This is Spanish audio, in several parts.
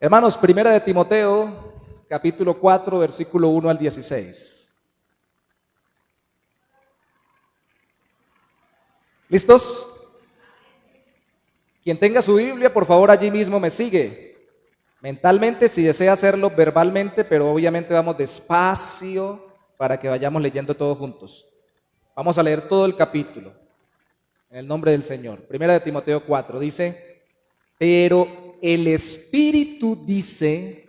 Hermanos, primera de Timoteo, capítulo 4, versículo 1 al 16. ¿Listos? Quien tenga su Biblia, por favor, allí mismo me sigue. Mentalmente, si desea hacerlo verbalmente, pero obviamente vamos despacio para que vayamos leyendo todos juntos. Vamos a leer todo el capítulo, en el nombre del Señor. Primera de Timoteo 4, dice: pero el Espíritu dice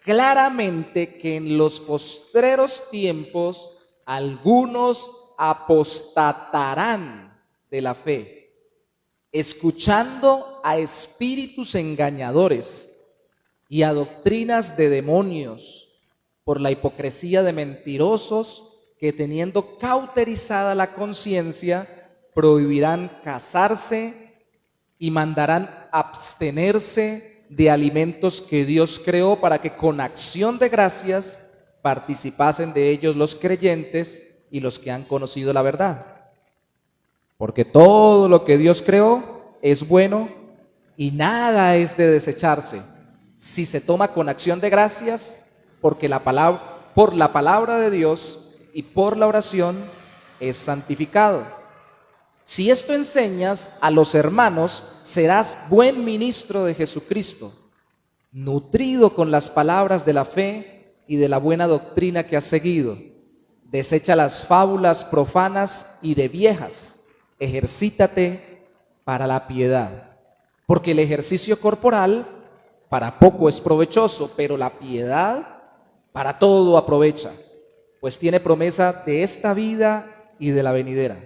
claramente que en los postreros tiempos algunos apostatarán de la fe, escuchando a espíritus engañadores y a doctrinas de demonios, por la hipocresía de mentirosos que, teniendo cauterizada la conciencia, prohibirán casarse y mandarán abstenerse de alimentos que Dios creó, para que con acción de gracias participasen de ellos los creyentes y los que han conocido la verdad. Porque todo lo que Dios creó es bueno y nada es de desecharse si se toma con acción de gracias, porque por la palabra de Dios y por la oración es santificado. Si esto enseñas a los hermanos, serás buen ministro de Jesucristo, nutrido con las palabras de la fe y de la buena doctrina que has seguido. Desecha las fábulas profanas y de viejas. Ejercítate para la piedad, porque el ejercicio corporal para poco es provechoso, pero la piedad para todo aprovecha, pues tiene promesa de esta vida y de la venidera.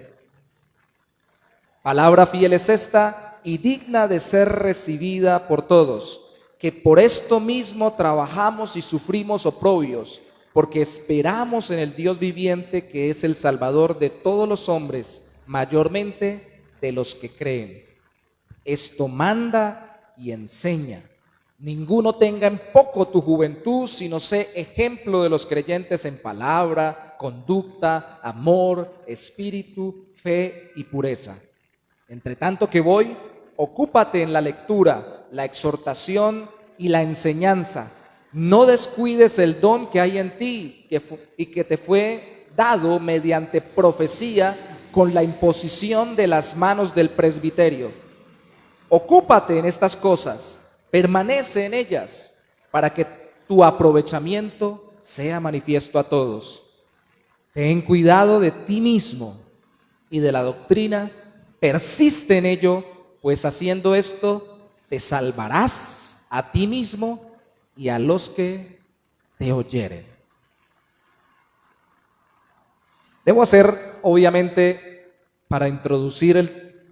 Palabra fiel es esta y digna de ser recibida por todos, que por esto mismo trabajamos y sufrimos oprobios, porque esperamos en el Dios viviente, que es el Salvador de todos los hombres, mayormente de los que creen. Esto manda y enseña. Ninguno tenga en poco tu juventud, sino sé ejemplo de los creyentes en palabra, conducta, amor, espíritu, fe y pureza. Entre tanto que voy, ocúpate en la lectura, la exhortación y la enseñanza. No descuides el don que hay en ti y que te fue dado mediante profecía con la imposición de las manos del presbiterio. Ocúpate en estas cosas, permanece en ellas, para que tu aprovechamiento sea manifiesto a todos. Ten cuidado de ti mismo y de la doctrina, persiste en ello, pues haciendo esto te salvarás a ti mismo y a los que te oyeren. Debo hacer, obviamente, para introducir el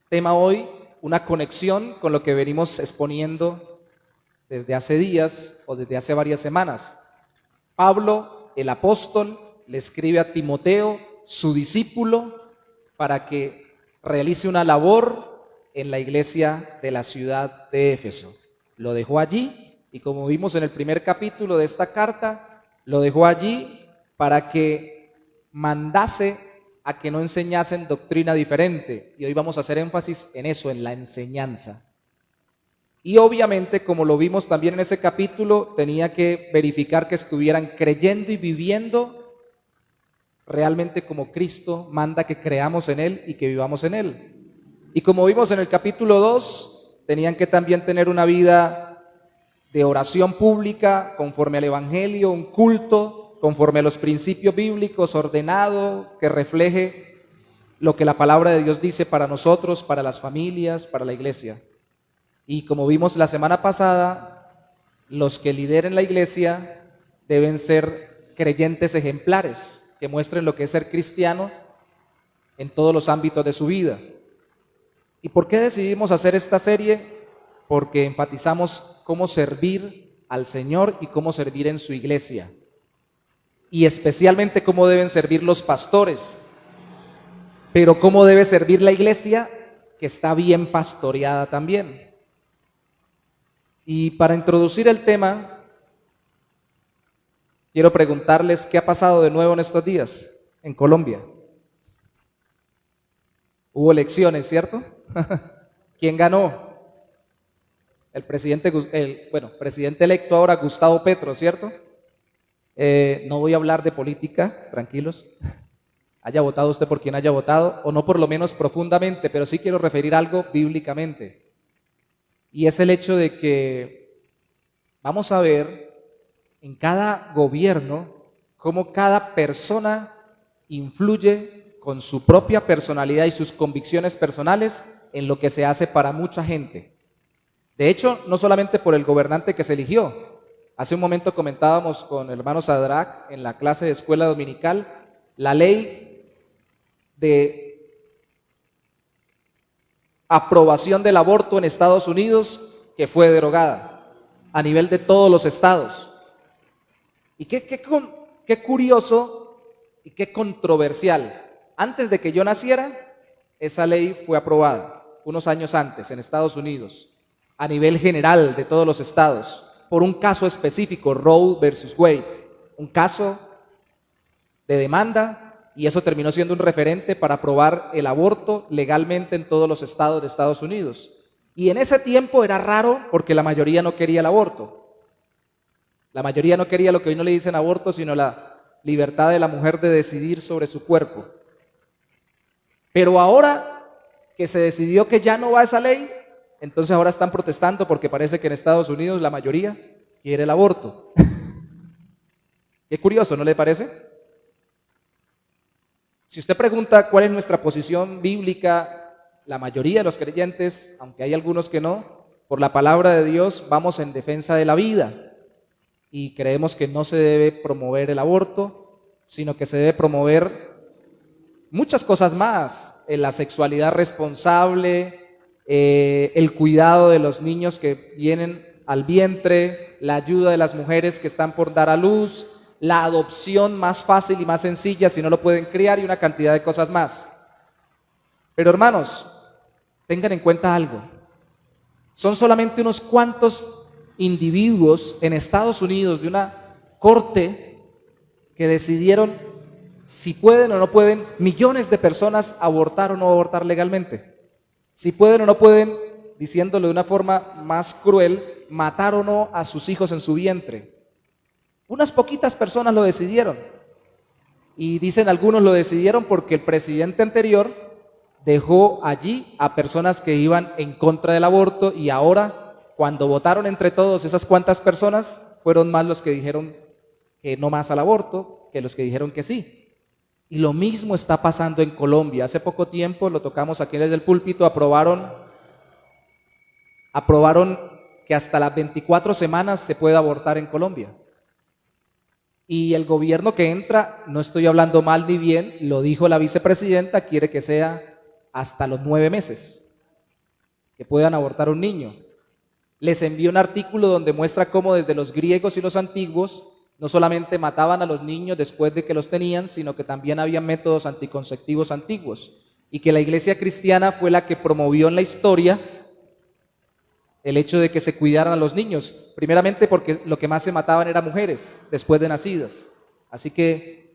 tema hoy, una conexión con lo que venimos exponiendo desde hace días o desde hace varias semanas. Pablo, el apóstol, le escribe a Timoteo, su discípulo, para que realice una labor en la iglesia de la ciudad de Éfeso. Lo dejó allí y, como vimos en el primer capítulo de esta carta, lo dejó allí para que mandase a que no enseñasen doctrina diferente. Y hoy vamos a hacer énfasis en eso, en la enseñanza. Y obviamente, como lo vimos también en ese capítulo, tenía que verificar que estuvieran creyendo y viviendo realmente como Cristo manda que creamos en Él y que vivamos en Él. Y como vimos en el capítulo 2, tenían que también tener una vida de oración pública conforme al Evangelio, un culto conforme a los principios bíblicos, ordenado, que refleje lo que la palabra de Dios dice para nosotros, para las familias, para la iglesia. Y como vimos la semana pasada, los que lideren la iglesia deben ser creyentes ejemplares, que muestren lo que es ser cristiano en todos los ámbitos de su vida. ¿Y por qué decidimos hacer esta serie? Porque enfatizamos cómo servir al Señor y cómo servir en su iglesia. Y especialmente cómo deben servir los pastores, pero cómo debe servir la iglesia que está bien pastoreada también. Y para introducir el tema, quiero preguntarles qué ha pasado de nuevo en estos días en Colombia. Hubo elecciones, ¿cierto? ¿Quién ganó? el presidente, presidente electo ahora, Gustavo Petro, ¿cierto? No voy a hablar de política, tranquilos. Haya votado usted por quien haya votado, o no por lo menos profundamente, pero sí quiero referir algo bíblicamente. Y es el hecho de que vamos a ver en cada gobierno cómo cada persona influye con su propia personalidad y sus convicciones personales en lo que se hace para mucha gente. De hecho, no solamente por el gobernante que se eligió. Hace un momento comentábamos con el hermano Sadrach en la clase de escuela dominical la ley de aprobación del aborto en Estados Unidos que fue derogada a nivel de todos los estados. Y qué curioso y qué controversial. Antes de que yo naciera, esa ley fue aprobada, unos años antes, en Estados Unidos, a nivel general de todos los estados, por un caso específico, Roe versus Wade, un caso de demanda, y eso terminó siendo un referente para aprobar el aborto legalmente en todos los estados de Estados Unidos. Y en ese tiempo era raro porque la mayoría no quería el aborto. La mayoría no quería lo que hoy no le dicen aborto, sino la libertad de la mujer de decidir sobre su cuerpo. Pero ahora que se decidió que ya no va esa ley, entonces ahora están protestando porque parece que en Estados Unidos la mayoría quiere el aborto. Qué curioso, ¿no le parece? Si usted pregunta cuál es nuestra posición bíblica, la mayoría de los creyentes, aunque hay algunos que no, por la palabra de Dios vamos en defensa de la vida y creemos que no se debe promover el aborto, sino que se debe promover muchas cosas más, la sexualidad responsable, el cuidado de los niños que vienen al vientre, la ayuda de las mujeres que están por dar a luz, la adopción más fácil y más sencilla si no lo pueden criar y una cantidad de cosas más. Pero hermanos, tengan en cuenta algo. Son solamente unos cuantos individuos en Estados Unidos de una corte que decidieron si pueden o no pueden millones de personas abortar o no abortar legalmente. Si pueden o no pueden, diciéndolo de una forma más cruel, matar o no a sus hijos en su vientre. Unas poquitas personas lo decidieron. Y dicen algunos lo decidieron porque el presidente anterior dejó allí a personas que iban en contra del aborto y ahora, cuando votaron entre todos esas cuantas personas, fueron más los que dijeron que no más al aborto que los que dijeron que sí. Y lo mismo está pasando en Colombia. Hace poco tiempo, lo tocamos aquí desde el púlpito, aprobaron que hasta las 24 semanas se puede abortar en Colombia. Y el gobierno que entra, no estoy hablando mal ni bien, lo dijo la vicepresidenta, quiere que sea hasta los 9 meses, que puedan abortar un niño. Les envió un artículo donde muestra cómo desde los griegos y los antiguos no solamente mataban a los niños después de que los tenían, sino que también había métodos anticonceptivos antiguos, y que la iglesia cristiana fue la que promovió en la historia el hecho de que se cuidaran a los niños, primeramente porque lo que más se mataban eran mujeres después de nacidas. Así que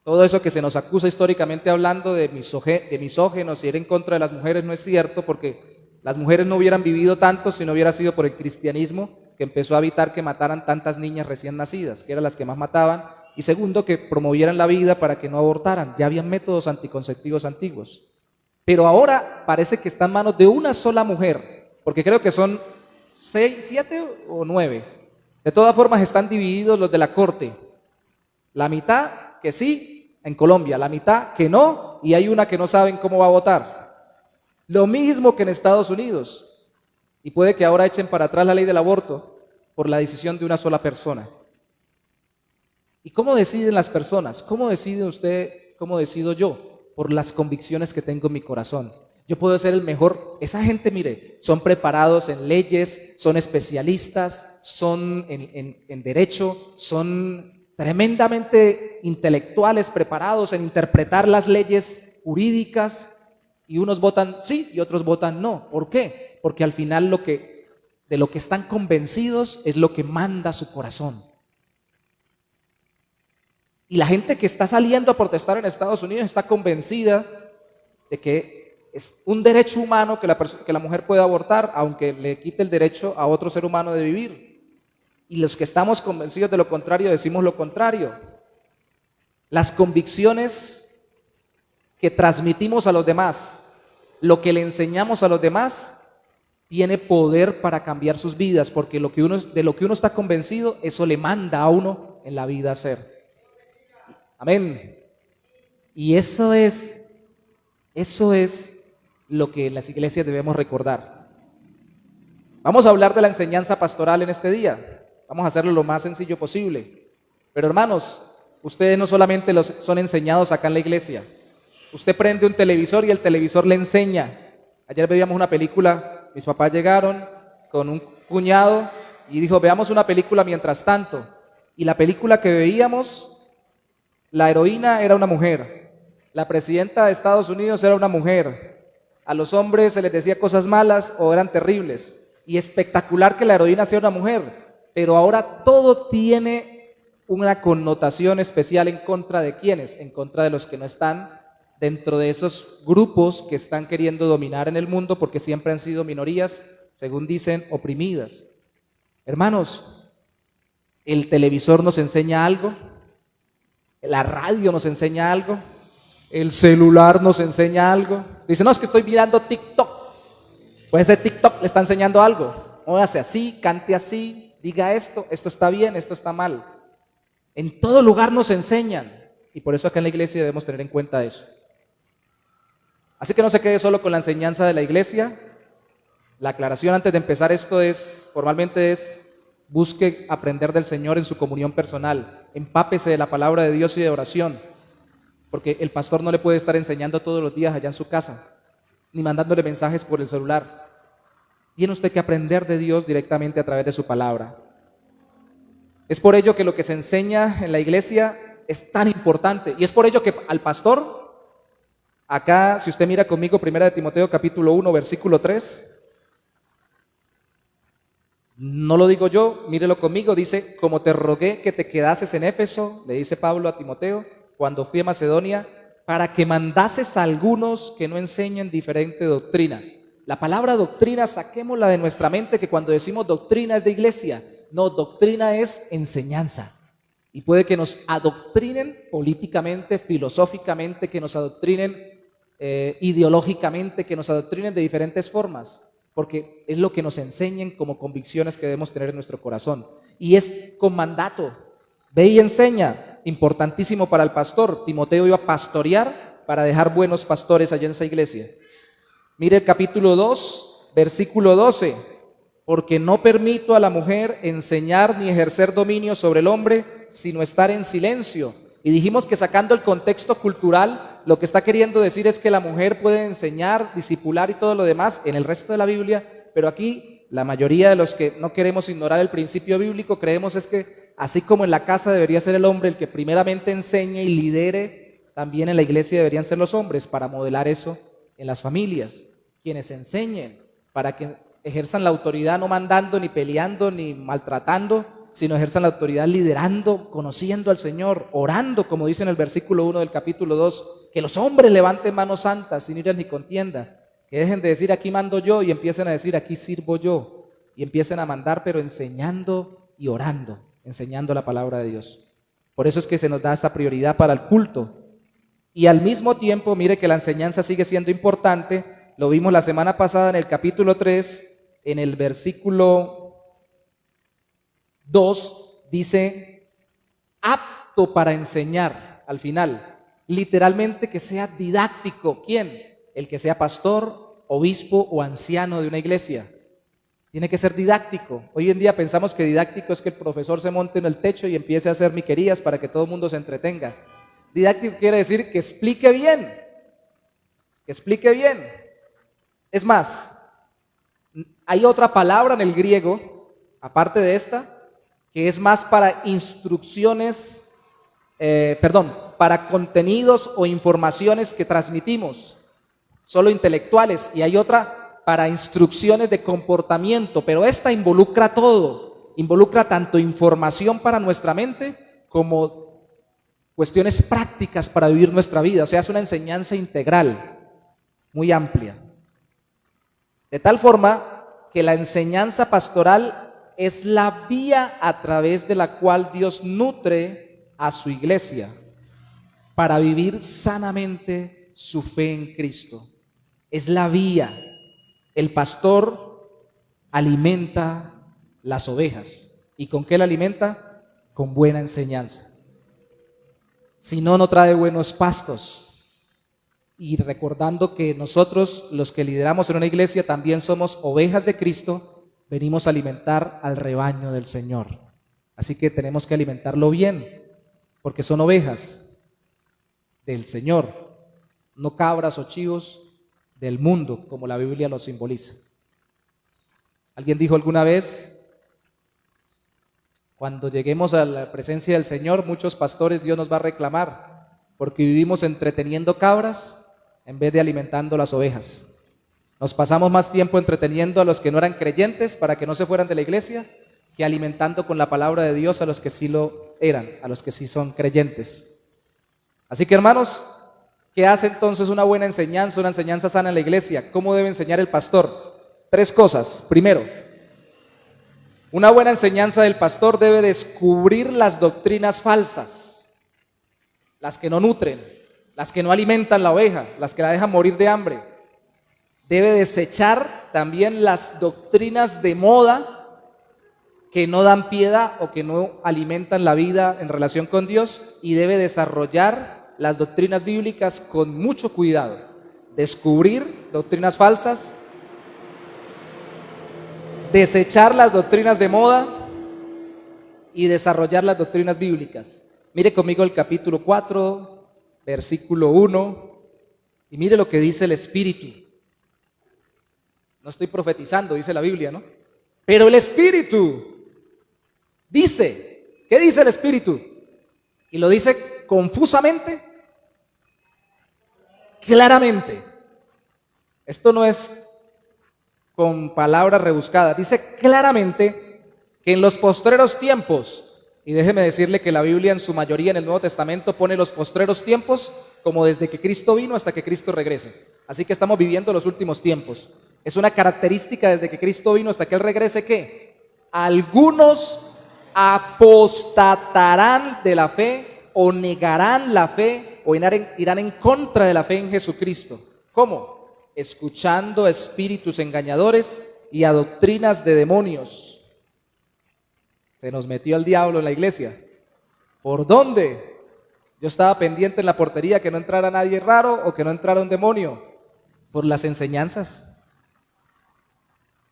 todo eso que se nos acusa históricamente hablando de misógenos y ir en contra de las mujeres no es cierto, porque las mujeres no hubieran vivido tanto si no hubiera sido por el cristianismo, que empezó a evitar que mataran tantas niñas recién nacidas, que eran las que más mataban, y segundo, que promovieran la vida para que no abortaran. Ya habían métodos anticonceptivos antiguos. Pero ahora parece que está en manos de una sola mujer, porque creo que son 6, 7 o 9. De todas formas están divididos los de la corte. La mitad que sí en Colombia, la mitad que no, y hay una que no saben cómo va a votar. Lo mismo que en Estados Unidos. Y puede que ahora echen para atrás la ley del aborto por la decisión de una sola persona. ¿Y cómo deciden las personas? ¿Cómo decide usted? ¿Cómo decido yo? Por las convicciones que tengo en mi corazón. Yo puedo ser el mejor. Esa gente, mire, son preparados en leyes, son especialistas, son en derecho, son tremendamente intelectuales, preparados en interpretar las leyes jurídicas, y unos votan sí y otros votan no. ¿Por qué? Porque al final de lo que están convencidos es lo que manda su corazón. Y la gente que está saliendo a protestar en Estados Unidos está convencida de que es un derecho humano que la mujer pueda abortar, aunque le quite el derecho a otro ser humano de vivir. Y los que estamos convencidos de lo contrario decimos lo contrario. Las convicciones que transmitimos a los demás, lo que le enseñamos a los demás, tiene poder para cambiar sus vidas, porque de lo que uno está convencido, eso le manda a uno en la vida a hacer. Amén. Y eso es lo que en las iglesias debemos recordar. Vamos a hablar de la enseñanza pastoral en este día. Vamos a hacerlo lo más sencillo posible. Pero hermanos, ustedes no solamente son enseñados acá en la iglesia. Usted prende un televisor y el televisor le enseña. Ayer veíamos una película, mis papás llegaron con un cuñado y dijo, veamos una película mientras tanto. Y la película que veíamos, la heroína era una mujer. La presidenta de Estados Unidos era una mujer. A los hombres se les decía cosas malas o eran terribles. Y espectacular que la heroína sea una mujer. Pero ahora todo tiene una connotación especial en contra de ¿quiénes? En contra de los que no están dentro de esos grupos que están queriendo dominar en el mundo, porque siempre han sido minorías, según dicen, oprimidas. Hermanos, el televisor nos enseña algo, la radio nos enseña algo, el celular nos enseña algo. Dice, no, es que estoy mirando TikTok. Pues ese TikTok le está enseñando algo. Hágase así, cante así, diga esto está bien, esto está mal. En todo lugar nos enseñan, y por eso acá en la iglesia debemos tener en cuenta eso. Así que no se quede solo con la enseñanza de la iglesia. La aclaración antes de empezar esto formalmente es, busque aprender del Señor en su comunión personal. Empápese de la palabra de Dios y de oración, porque el pastor no le puede estar enseñando todos los días allá en su casa, ni mandándole mensajes por el celular. Tiene usted que aprender de Dios directamente a través de su palabra. Es por ello que lo que se enseña en la iglesia es tan importante, y es por ello que al pastor, acá, si usted mira conmigo, 1 Timoteo capítulo 1, versículo 3, no lo digo yo, mírelo conmigo, dice, como te rogué que te quedases en Éfeso, le dice Pablo a Timoteo, cuando fui a Macedonia, para que mandases a algunos que no enseñen diferente doctrina. La palabra doctrina, saquémosla de nuestra mente, que cuando decimos doctrina es de iglesia. No, doctrina es enseñanza. Y puede que nos adoctrinen políticamente, filosóficamente, que nos adoctrinen ideológicamente, que nos adoctrinen de diferentes formas, porque es lo que nos enseñen como convicciones que debemos tener en nuestro corazón. Y es con mandato. Ve y enseña, importantísimo para el pastor. Timoteo iba a pastorear para dejar buenos pastores allá en esa iglesia. Mire el capítulo 2, versículo 12. Porque no permito a la mujer enseñar ni ejercer dominio sobre el hombre, sino estar en silencio. Y dijimos que sacando el contexto cultural, lo que está queriendo decir es que la mujer puede enseñar, discipular y todo lo demás en el resto de la Biblia, pero aquí la mayoría de los que no queremos ignorar el principio bíblico creemos es que así como en la casa debería ser el hombre el que primeramente enseñe y lidere, también en la iglesia deberían ser los hombres para modelar eso en las familias, quienes enseñen, para que ejerzan la autoridad no mandando, ni peleando, ni maltratando, sino ejerzan la autoridad liderando, conociendo al Señor, orando, como dice en el versículo 1 del capítulo 2, que los hombres levanten manos santas sin ira ni contienda, que dejen de decir aquí mando yo y empiecen a decir aquí sirvo yo, y empiecen a mandar pero enseñando y orando, enseñando la palabra de Dios. Por eso es que se nos da esta prioridad para el culto. Y al mismo tiempo, mire que la enseñanza sigue siendo importante, lo vimos la semana pasada en el capítulo 3, en el versículo 2 dice, apto para enseñar, al final, literalmente que sea didáctico. ¿Quién? El que sea pastor, obispo o anciano de una iglesia. Tiene que ser didáctico. Hoy en día pensamos que didáctico es que el profesor se monte en el techo y empiece a hacer miquerías para que todo el mundo se entretenga. Didáctico quiere decir que explique bien. Que explique bien. Es más, hay otra palabra en el griego, aparte de esta, que es más para instrucciones, para contenidos o informaciones que transmitimos, solo intelectuales, y hay otra para instrucciones de comportamiento, pero esta involucra todo, involucra tanto información para nuestra mente como cuestiones prácticas para vivir nuestra vida, o sea, es una enseñanza integral. muy amplia. De tal forma que la enseñanza pastoral es la vía a través de la cual Dios nutre a su iglesia para vivir sanamente su fe en Cristo. Es la vía. El pastor alimenta las ovejas. ¿Y con qué la alimenta? Con buena enseñanza. Si no, no trae buenos pastos. Y recordando que nosotros, los que lideramos en una iglesia, también somos ovejas de Cristo, venimos a alimentar al rebaño del Señor. Así que tenemos que alimentarlo bien, porque son ovejas del Señor, no cabras o chivos del mundo, como la Biblia lo simboliza. Alguien dijo alguna vez: cuando lleguemos a la presencia del Señor, muchos pastores Dios nos va a reclamar, porque vivimos entreteniendo cabras en vez de alimentando las ovejas. Nos pasamos más tiempo entreteniendo a los que no eran creyentes para que no se fueran de la iglesia, que alimentando con la palabra de Dios a los que sí lo eran, a los que sí son creyentes. Así que, hermanos, ¿qué hace entonces una buena enseñanza, una enseñanza sana en la iglesia? ¿Cómo debe enseñar el pastor? 3 cosas. Primero, una buena enseñanza del pastor debe descubrir las doctrinas falsas, las que no nutren, las que no alimentan la oveja, las que la dejan morir de hambre. Debe desechar también las doctrinas de moda que no dan piedad o que no alimentan la vida en relación con Dios, y debe desarrollar las doctrinas bíblicas con mucho cuidado. Descubrir doctrinas falsas, desechar las doctrinas de moda y desarrollar las doctrinas bíblicas. Mire conmigo el capítulo 4, versículo 1, y mire lo que dice el Espíritu. No estoy profetizando, dice la Biblia, ¿no? Pero el Espíritu dice, ¿qué dice el Espíritu? Y lo dice confusamente, claramente. Esto no es con palabras rebuscadas, dice claramente que en los postreros tiempos, y déjeme decirle que la Biblia en su mayoría en el Nuevo Testamento pone los postreros tiempos como desde que Cristo vino hasta que Cristo regrese. Así que estamos viviendo los últimos tiempos. Es una característica desde que Cristo vino hasta que Él regrese, ¿qué? Algunos apostatarán de la fe o negarán la fe o irán en contra de la fe en Jesucristo. ¿Cómo? Escuchando a espíritus engañadores y a doctrinas de demonios. Se nos metió el diablo en la iglesia. ¿Por dónde? Yo estaba pendiente en la portería que no entrara nadie raro o que no entrara un demonio. Por las enseñanzas.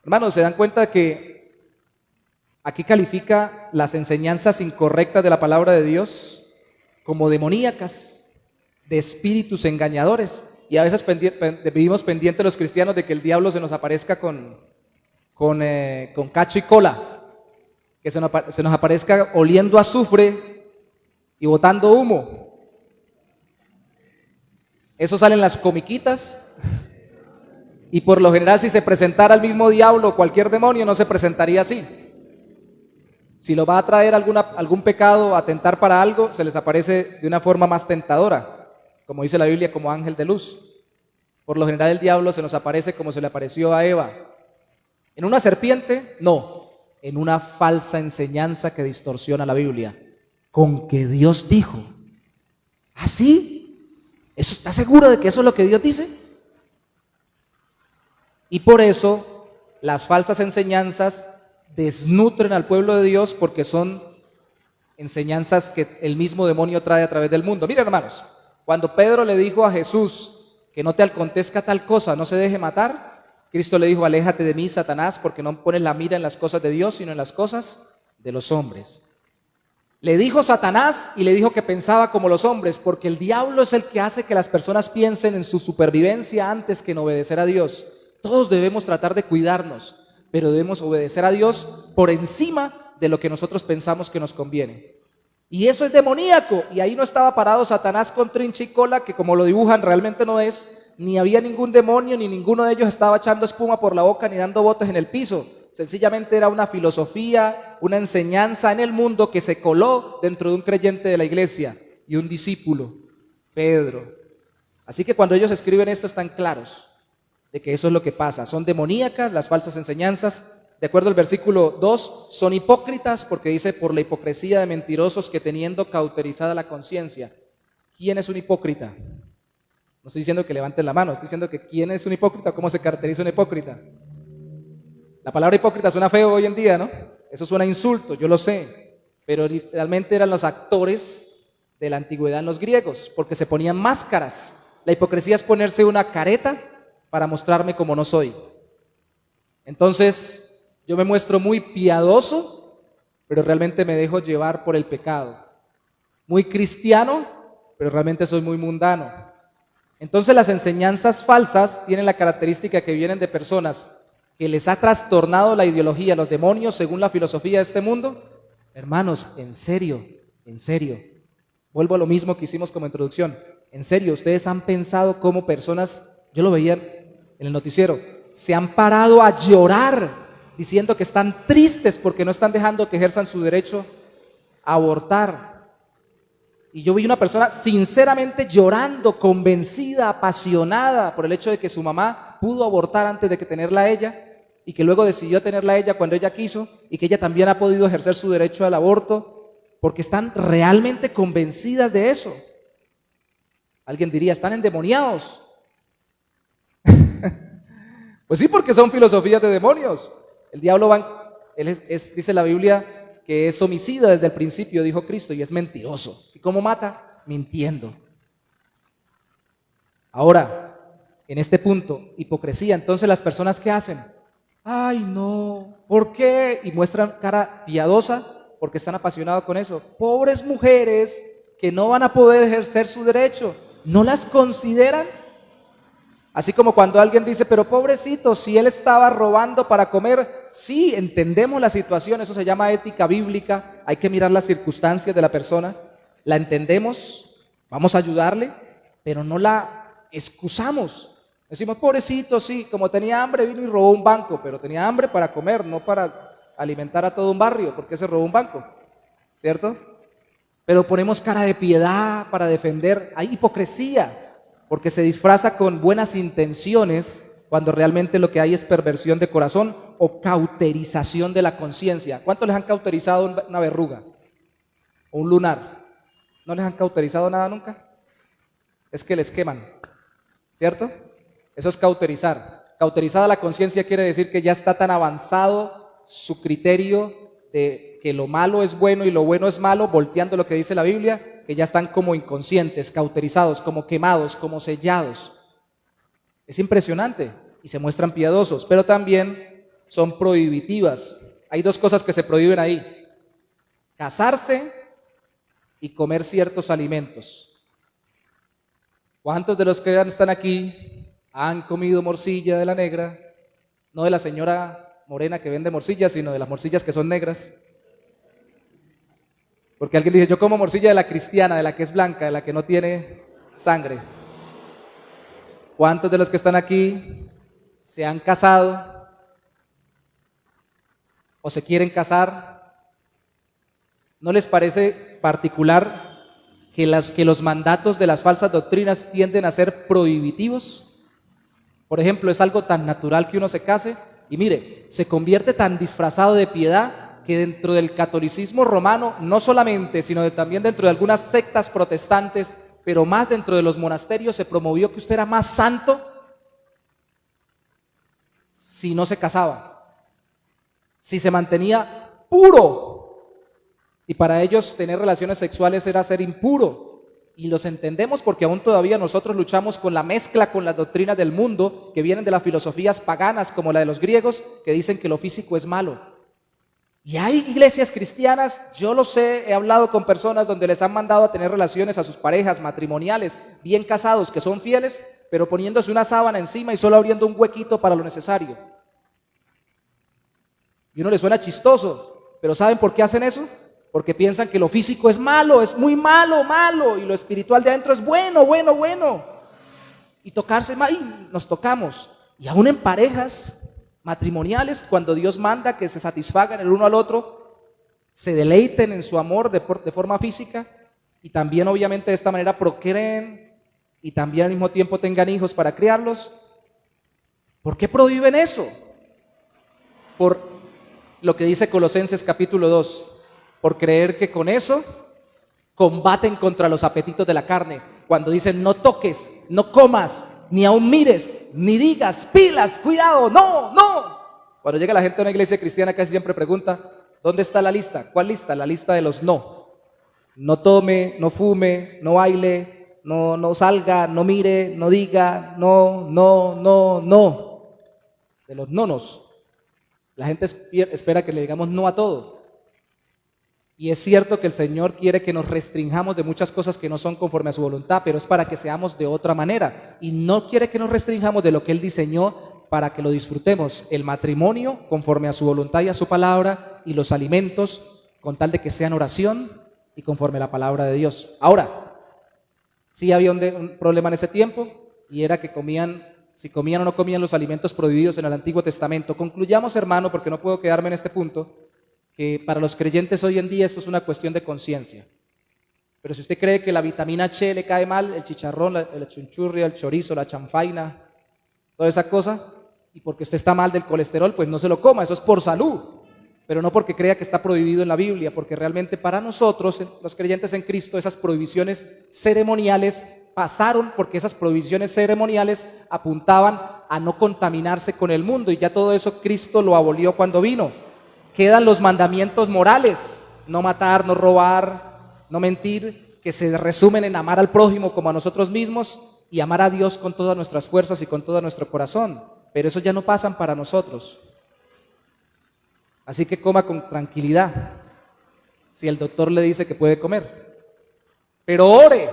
Hermanos, ¿se dan cuenta que aquí califica las enseñanzas incorrectas de la palabra de Dios como demoníacas, de espíritus engañadores? Y a veces vivimos pendientes los cristianos de que el diablo se nos aparezca con cacho y cola, que se nos aparezca oliendo a azufre y botando humo. Eso sale en las comiquitas. Y por lo general, si se presentara el mismo diablo o cualquier demonio, no se presentaría así. Si lo va a traer algún pecado, a tentar para algo, se les aparece de una forma más tentadora, como dice la Biblia, como ángel de luz. Por lo general el diablo se nos aparece como se le apareció a Eva. ¿En una serpiente? No, en una falsa enseñanza que distorsiona la Biblia. Con que Dios dijo. ¿Ah, sí? ¿Eso está seguro de que eso es lo que Dios dice? Y por eso las falsas enseñanzas desnutren al pueblo de Dios, porque son enseñanzas que el mismo demonio trae a través del mundo. Miren, hermanos, cuando Pedro le dijo a Jesús que no te acontezca tal cosa, no se deje matar, Cristo le dijo: aléjate de mí, Satanás, porque no pones la mira en las cosas de Dios, sino en las cosas de los hombres. Le dijo Satanás y le dijo que pensaba como los hombres, porque el diablo es el que hace que las personas piensen en su supervivencia antes que en obedecer a Dios. Todos debemos tratar de cuidarnos, pero debemos obedecer a Dios por encima de lo que nosotros pensamos que nos conviene. Y eso es demoníaco, y ahí no estaba parado Satanás con trinche y cola, que como lo dibujan realmente no es, ni había ningún demonio, ni ninguno de ellos estaba echando espuma por la boca, ni dando botes en el piso. Sencillamente era una filosofía, una enseñanza en el mundo que se coló dentro de un creyente de la iglesia y un discípulo, Pedro. Así que cuando ellos escriben esto están claros. de que eso es lo que pasa. Son demoníacas las falsas enseñanzas. De acuerdo al versículo 2, son hipócritas porque dice por la hipocresía de mentirosos que teniendo cauterizada la conciencia. ¿Quién es un hipócrita? No estoy diciendo que levanten la mano, estoy diciendo que ¿quién es un hipócrita? ¿Cómo se caracteriza un hipócrita? La palabra hipócrita suena feo hoy en día, ¿no? Eso suena a insulto, yo lo sé, pero realmente eran los actores de la antigüedad en los griegos, porque se ponían máscaras. La hipocresía es ponerse una careta para mostrarme como no soy. Entonces, yo me muestro muy piadoso, pero realmente me dejo llevar por el pecado. Muy cristiano, pero realmente soy muy mundano. Entonces las enseñanzas falsas tienen la característica que vienen de personas que les ha trastornado la ideología, los demonios, según la filosofía de este mundo. Hermanos, en serio, vuelvo a lo mismo que hicimos como introducción. En serio, ustedes han pensado cómo personas, yo lo veía en el noticiero, se han parado a llorar diciendo que están tristes porque no están dejando que ejerzan su derecho a abortar. Y yo vi una persona sinceramente llorando, convencida, apasionada por el hecho de que su mamá pudo abortar antes de que tenerla ella y que luego decidió tenerla ella cuando ella quiso y que ella también ha podido ejercer su derecho al aborto porque están realmente convencidas de eso. Alguien diría, están endemoniados. Pues sí, porque son filosofías de demonios. El diablo dice la Biblia que es homicida desde el principio, dijo Cristo, y es mentiroso. ¿Y cómo mata? Mintiendo. Ahora, en este punto, hipocresía. Entonces las personas ¿qué hacen? Ay, no, ¿por qué? Y muestran cara piadosa porque están apasionados con eso. Pobres mujeres que no van a poder ejercer su derecho, ¿no las consideran? Así como cuando alguien dice, pero pobrecito, si él estaba robando para comer, sí, entendemos la situación, eso se llama ética bíblica, hay que mirar las circunstancias de la persona, la entendemos, vamos a ayudarle, pero no la excusamos. Decimos, pobrecito, sí, como tenía hambre vino y robó un banco, pero tenía hambre para comer, no para alimentar a todo un barrio, porque se robó un banco, ¿cierto? Pero ponemos cara de piedad para defender, hay hipocresía, porque se disfraza con buenas intenciones cuando realmente lo que hay es perversión de corazón o cauterización de la conciencia. ¿Cuántos les han cauterizado una verruga o un lunar? ¿No les han cauterizado nada nunca? Es que les queman, ¿cierto? Eso es cauterizar. Cauterizada la conciencia quiere decir que ya está tan avanzado su criterio de que lo malo es bueno y lo bueno es malo, volteando lo que dice la Biblia, que ya están como inconscientes, cauterizados, como quemados, como sellados. Es impresionante y se muestran piadosos, pero también son prohibitivas. Hay dos cosas que se prohíben ahí: casarse y comer ciertos alimentos. ¿Cuántos de los que están aquí han comido morcilla de la negra? No de la señora morena que vende morcillas, sino de las morcillas que son negras. Porque alguien dice, yo como morcilla de la cristiana, de la que es blanca, de la que no tiene sangre. ¿Cuántos de los que están aquí se han casado o se quieren casar? ¿No les parece particular que los mandatos de las falsas doctrinas tienden a ser prohibitivos? Por ejemplo, es algo tan natural que uno se case y mire, se convierte tan disfrazado de piedad que dentro del catolicismo romano, no solamente, sino también dentro de algunas sectas protestantes, pero más dentro de los monasterios, se promovió que usted era más santo si no se casaba, si se mantenía puro. Y para ellos tener relaciones sexuales era ser impuro. Y los entendemos porque aún todavía nosotros luchamos con la mezcla con las doctrinas del mundo que vienen de las filosofías paganas como la de los griegos, que dicen que lo físico es malo. Y hay iglesias cristianas, yo lo sé, he hablado con personas donde les han mandado a tener relaciones a sus parejas matrimoniales, bien casados, que son fieles, pero poniéndose una sábana encima y solo abriendo un huequito para lo necesario. Y uno le suena chistoso, pero ¿saben por qué hacen eso? Porque piensan que lo físico es malo, es muy malo, malo, y lo espiritual de adentro es bueno, bueno, bueno. Y tocarse, y nos tocamos. Y aún en parejas matrimoniales, cuando Dios manda que se satisfagan el uno al otro, se deleiten en su amor de forma física y también obviamente de esta manera procreen y también al mismo tiempo tengan hijos para criarlos, ¿Por qué prohíben eso? Por lo que dice Colosenses capítulo 2, por creer que con eso combaten contra los apetitos de la carne. Cuando dicen no toques, no comas, ni aún mires, ni digas, pilas, cuidado, no, no. Cuando llega la gente a una iglesia cristiana casi siempre pregunta, ¿dónde está la lista? ¿Cuál lista? La lista de los no. No tome, no fume, no baile, no salga, no mire, no diga, no. De los nonos. La gente espera que le digamos no a todo. Y es cierto que el Señor quiere que nos restringamos de muchas cosas que no son conforme a su voluntad, pero es para que seamos de otra manera. Y no quiere que nos restringamos de lo que Él diseñó para que lo disfrutemos. El matrimonio conforme a su voluntad y a su palabra, y los alimentos con tal de que sean oración y conforme a la palabra de Dios. Ahora, sí había un problema en ese tiempo, y era que si comían o no comían los alimentos prohibidos en el Antiguo Testamento. Concluyamos, hermano, porque no puedo quedarme en este punto, que para los creyentes hoy en día esto es una cuestión de conciencia. Pero si usted cree que la vitamina H le cae mal, el chicharrón, el chunchurria, el chorizo, la chanfaina, toda esa cosa, y porque usted está mal del colesterol, pues no se lo coma, eso es por salud, pero no porque crea que está prohibido en la Biblia, porque realmente para nosotros, los creyentes en Cristo, esas prohibiciones ceremoniales pasaron, porque esas prohibiciones ceremoniales apuntaban a no contaminarse con el mundo, y ya todo eso Cristo lo abolió cuando vino. Quedan los mandamientos morales, no matar, no robar, no mentir, que se resumen en amar al prójimo como a nosotros mismos y amar a Dios con todas nuestras fuerzas y con todo nuestro corazón, pero eso ya no pasan para nosotros. Así que coma con tranquilidad si el doctor le dice que puede comer, pero ore.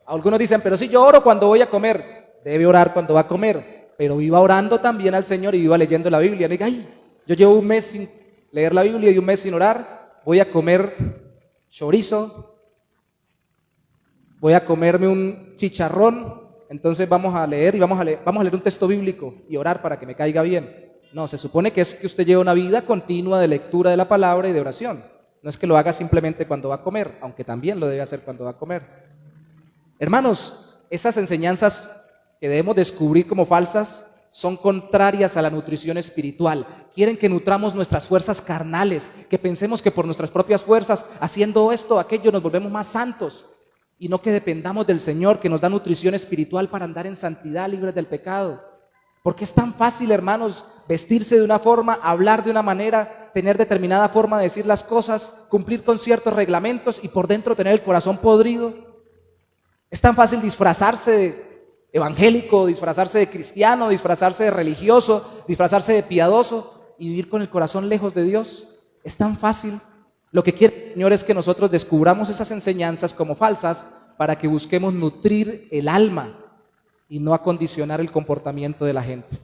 Algunos dicen, pero si yo oro cuando voy a comer. Debe orar cuando va a comer, pero viva orando también al Señor y viva leyendo la Biblia. No diga, ay, yo llevo un mes sin leer la Biblia y un mes sin orar, voy a comer chorizo, voy a comerme un chicharrón, entonces vamos a leer un texto bíblico y orar para que me caiga bien. No, se supone que es que usted lleva una vida continua de lectura de la palabra y de oración. No es que lo haga simplemente cuando va a comer, aunque también lo debe hacer cuando va a comer. Hermanos, esas enseñanzas que debemos descubrir como falsas son contrarias a la nutrición espiritual. Quieren que nutramos nuestras fuerzas carnales, que pensemos que por nuestras propias fuerzas, haciendo esto o aquello, nos volvemos más santos, y no que dependamos del Señor, que nos da nutrición espiritual para andar en santidad, libres del pecado. Porque es tan fácil, hermanos, vestirse de una forma, hablar de una manera, tener determinada forma de decir las cosas, cumplir con ciertos reglamentos y por dentro tener el corazón podrido. Es tan fácil disfrazarse de evangélico, disfrazarse de cristiano, disfrazarse de religioso, disfrazarse de piadoso y vivir con el corazón lejos de Dios. Es tan fácil. Lo que quiere el Señor es que nosotros descubramos esas enseñanzas como falsas para que busquemos nutrir el alma y no acondicionar el comportamiento de la gente.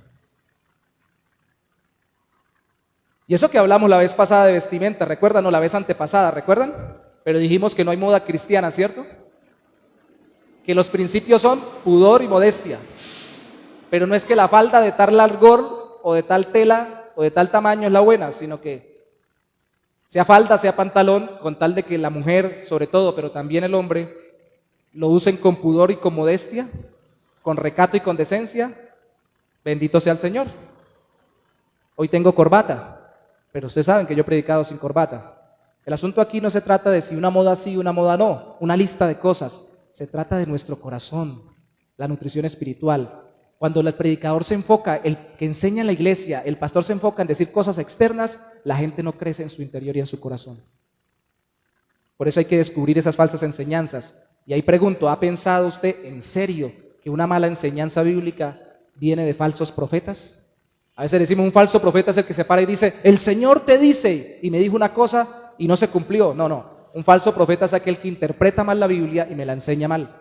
Y eso que hablamos la vez pasada de vestimenta, ¿recuerdan? O la vez antepasada, ¿recuerdan? Pero dijimos que no hay moda cristiana, ¿cierto? Que los principios son pudor y modestia, pero no es que la falda de tal largor o de tal tela o de tal tamaño es la buena, sino que sea falda, sea pantalón, con tal de que la mujer, sobre todo, pero también el hombre, lo usen con pudor y con modestia, con recato y con decencia. Bendito sea el Señor. Hoy tengo corbata, pero ustedes saben que yo he predicado sin corbata. El asunto aquí no se trata de si una moda sí, una moda no, una lista de cosas. Se trata de nuestro corazón, la nutrición espiritual. Cuando el predicador se enfoca, el que enseña en la iglesia, el pastor se enfoca en decir cosas externas, la gente no crece en su interior y en su corazón. Por eso hay que descubrir esas falsas enseñanzas. Y ahí pregunto, ¿ha pensado usted en serio que una mala enseñanza bíblica viene de falsos profetas? A veces decimos, un falso profeta es el que se para y dice, el Señor te dice, y me dijo una cosa y no se cumplió. No. Un falso profeta es aquel que interpreta mal la Biblia y me la enseña mal.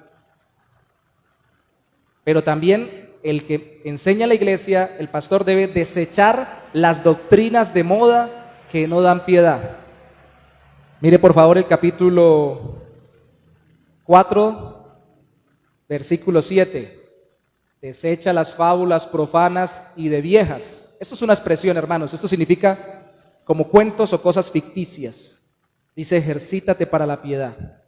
Pero también el que enseña a la iglesia, el pastor debe desechar las doctrinas de moda que no dan piedad. Mire por favor el capítulo 4, versículo 7. Desecha las fábulas profanas y de viejas. Esto es una expresión, hermanos. Esto significa como cuentos o cosas ficticias. Dice, ejercítate para la piedad.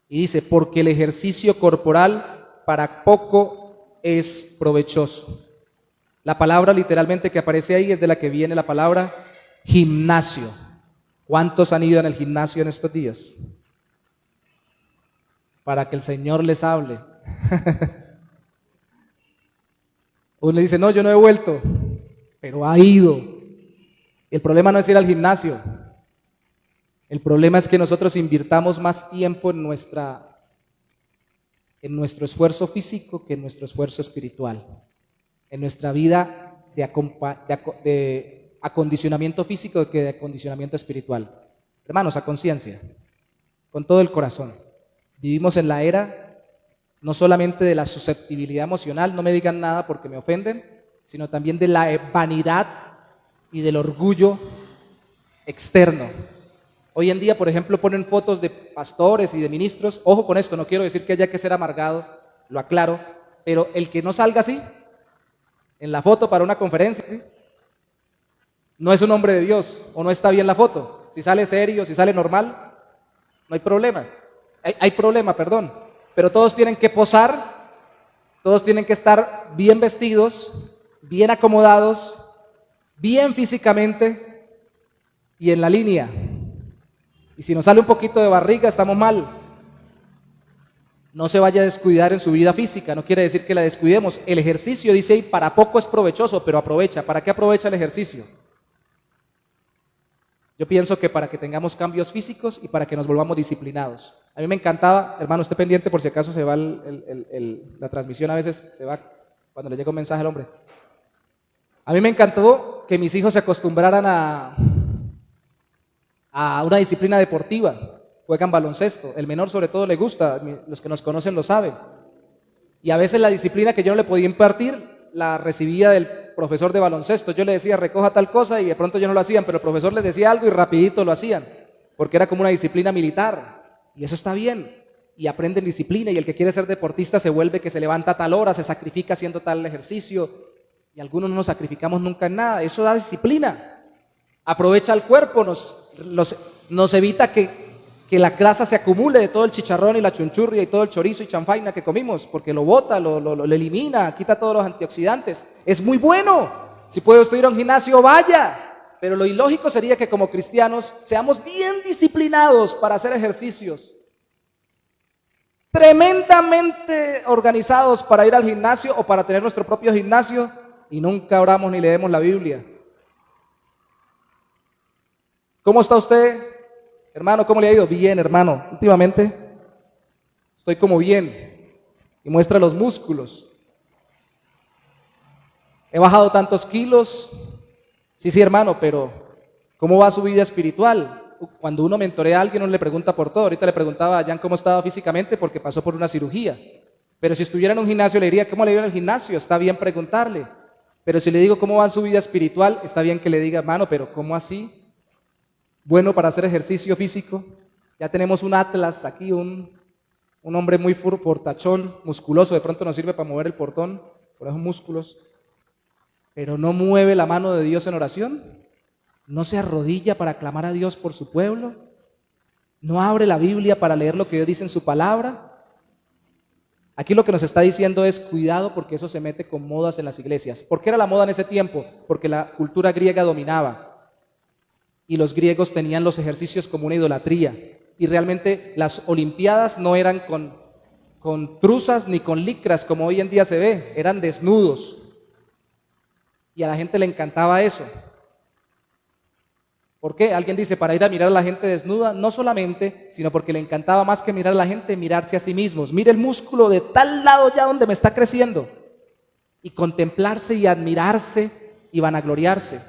Y dice, porque el ejercicio corporal para poco es provechoso. La palabra literalmente que aparece ahí es de la que viene la palabra gimnasio. ¿Cuántos han ido en el gimnasio en estos días? Para que el Señor les hable. Uno le dice, no, yo no he vuelto, pero ha ido. El problema no es ir al gimnasio. El problema es que nosotros invirtamos más tiempo en nuestro esfuerzo físico que en nuestro esfuerzo espiritual. En nuestra vida de acondicionamiento físico que de acondicionamiento espiritual. Hermanos, a conciencia, con todo el corazón. Vivimos en la era no solamente de la susceptibilidad emocional, no me digan nada porque me ofenden, sino también de la vanidad y del orgullo externo. Hoy en día, por ejemplo, ponen fotos de pastores y de ministros. Ojo con esto, no quiero decir que haya que ser amargado, lo aclaro, pero el que no salga así, en la foto para una conferencia, ¿sí?, no es un hombre de Dios o no está bien la foto. Si sale serio, si sale normal, no hay problema. Hay problema, perdón. Pero todos tienen que posar, todos tienen que estar bien vestidos, bien acomodados, bien físicamente y en la línea. Y si nos sale un poquito de barriga, estamos mal. No se vaya a descuidar en su vida física, no quiere decir que la descuidemos. El ejercicio, dice ahí, para poco es provechoso, pero aprovecha. ¿Para qué aprovecha el ejercicio? Yo pienso que para que tengamos cambios físicos y para que nos volvamos disciplinados. A mí me encantaba, hermano, esté pendiente por si acaso se va la transmisión, a veces se va cuando le llega un mensaje al hombre. A mí me encantó que mis hijos se acostumbraran a una disciplina deportiva. Juegan baloncesto, el menor sobre todo le gusta, los que nos conocen lo saben. Y a veces la disciplina que yo no le podía impartir la recibía del profesor de baloncesto. Yo le decía, recoja tal cosa y de pronto ellos no lo hacían, pero el profesor les decía algo y rapidito lo hacían, porque era como una disciplina militar. Y eso está bien, y aprenden disciplina, y el que quiere ser deportista se vuelve que se levanta a tal hora, se sacrifica haciendo tal ejercicio, y algunos no nos sacrificamos nunca en nada. Eso da disciplina, aprovecha el cuerpo, nos evita que la grasa se acumule de todo el chicharrón y la chunchurria y todo el chorizo y chanfaina que comimos, porque lo bota, lo elimina, quita todos los antioxidantes. Es muy bueno. Si puede usted ir a un gimnasio, vaya. Pero lo ilógico sería que como cristianos seamos bien disciplinados para hacer ejercicios, tremendamente organizados para ir al gimnasio o para tener nuestro propio gimnasio y nunca oramos ni leemos la Biblia. ¿Cómo está usted, hermano? ¿Cómo le ha ido? Bien, hermano. Últimamente estoy como bien y muestra los músculos. He bajado tantos kilos. Sí, hermano, pero ¿cómo va su vida espiritual? Cuando uno mentorea a alguien, uno le pregunta por todo. Ahorita le preguntaba a Jan cómo estaba físicamente porque pasó por una cirugía. Pero si estuviera en un gimnasio, le diría, ¿cómo le iba en el gimnasio? Está bien preguntarle. Pero si le digo cómo va su vida espiritual, está bien que le diga, hermano, pero ¿cómo así? Bueno para hacer ejercicio físico. Ya tenemos un atlas aquí, un hombre muy fortachón, musculoso, de pronto nos sirve para mover el portón, por esos músculos. Pero no mueve la mano de Dios en oración, no se arrodilla para clamar a Dios por su pueblo, no abre la Biblia para leer lo que Dios dice en su palabra. Aquí lo que nos está diciendo es cuidado porque eso se mete con modas en las iglesias. ¿Por qué era la moda en ese tiempo? Porque la cultura griega dominaba y los griegos tenían los ejercicios como una idolatría y realmente las olimpiadas no eran con truzas ni con licras como hoy en día se ve, eran desnudos. Y a la gente le encantaba eso. ¿Por qué? Alguien dice, para ir a mirar a la gente desnuda, no solamente, sino porque le encantaba más que mirar a la gente, mirarse a sí mismos. Mire el músculo de tal lado ya donde me está creciendo. Y contemplarse y admirarse y vanagloriarse.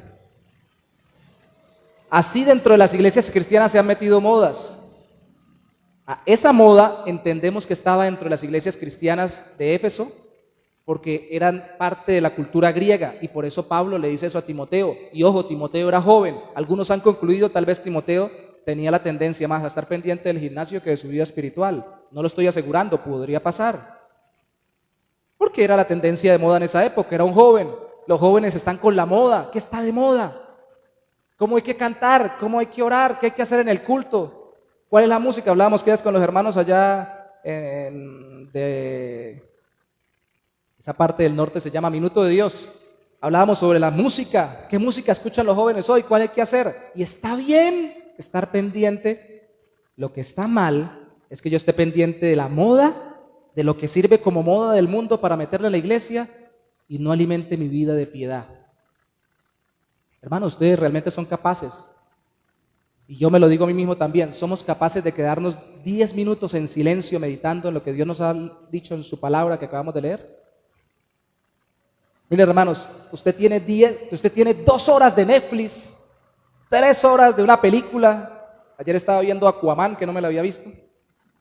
Así dentro de las iglesias cristianas se han metido modas. Esa moda entendemos que estaba dentro de las iglesias cristianas de Éfeso, porque eran parte de la cultura griega y por eso Pablo le dice eso a Timoteo. Y ojo, Timoteo era joven. Algunos han concluido, tal vez Timoteo tenía la tendencia más a estar pendiente del gimnasio que de su vida espiritual. No lo estoy asegurando, podría pasar. Porque era la tendencia de moda en esa época, era un joven. Los jóvenes están con la moda. ¿Qué está de moda? ¿Cómo hay que cantar? ¿Cómo hay que orar? ¿Qué hay que hacer en el culto? ¿Cuál es la música? Hablábamos que es con los hermanos allá de esa parte del norte, se llama Minuto de Dios. hablábamos sobre la música. ¿Qué música escuchan los jóvenes hoy? ¿Cuál hay que hacer? Y está bien estar pendiente. Lo que está mal es que yo esté pendiente de la moda, de lo que sirve como moda del mundo para meterle a la iglesia y no alimente mi vida de piedad. Hermanos, ustedes realmente son capaces, y yo me lo digo a mí mismo también, somos capaces de quedarnos 10 minutos en silencio meditando en lo que Dios nos ha dicho en su palabra que acabamos de leer. Miren, hermanos, usted tiene 2 horas de Netflix, 3 horas de una película. Ayer estaba viendo Aquaman, que no me la había visto.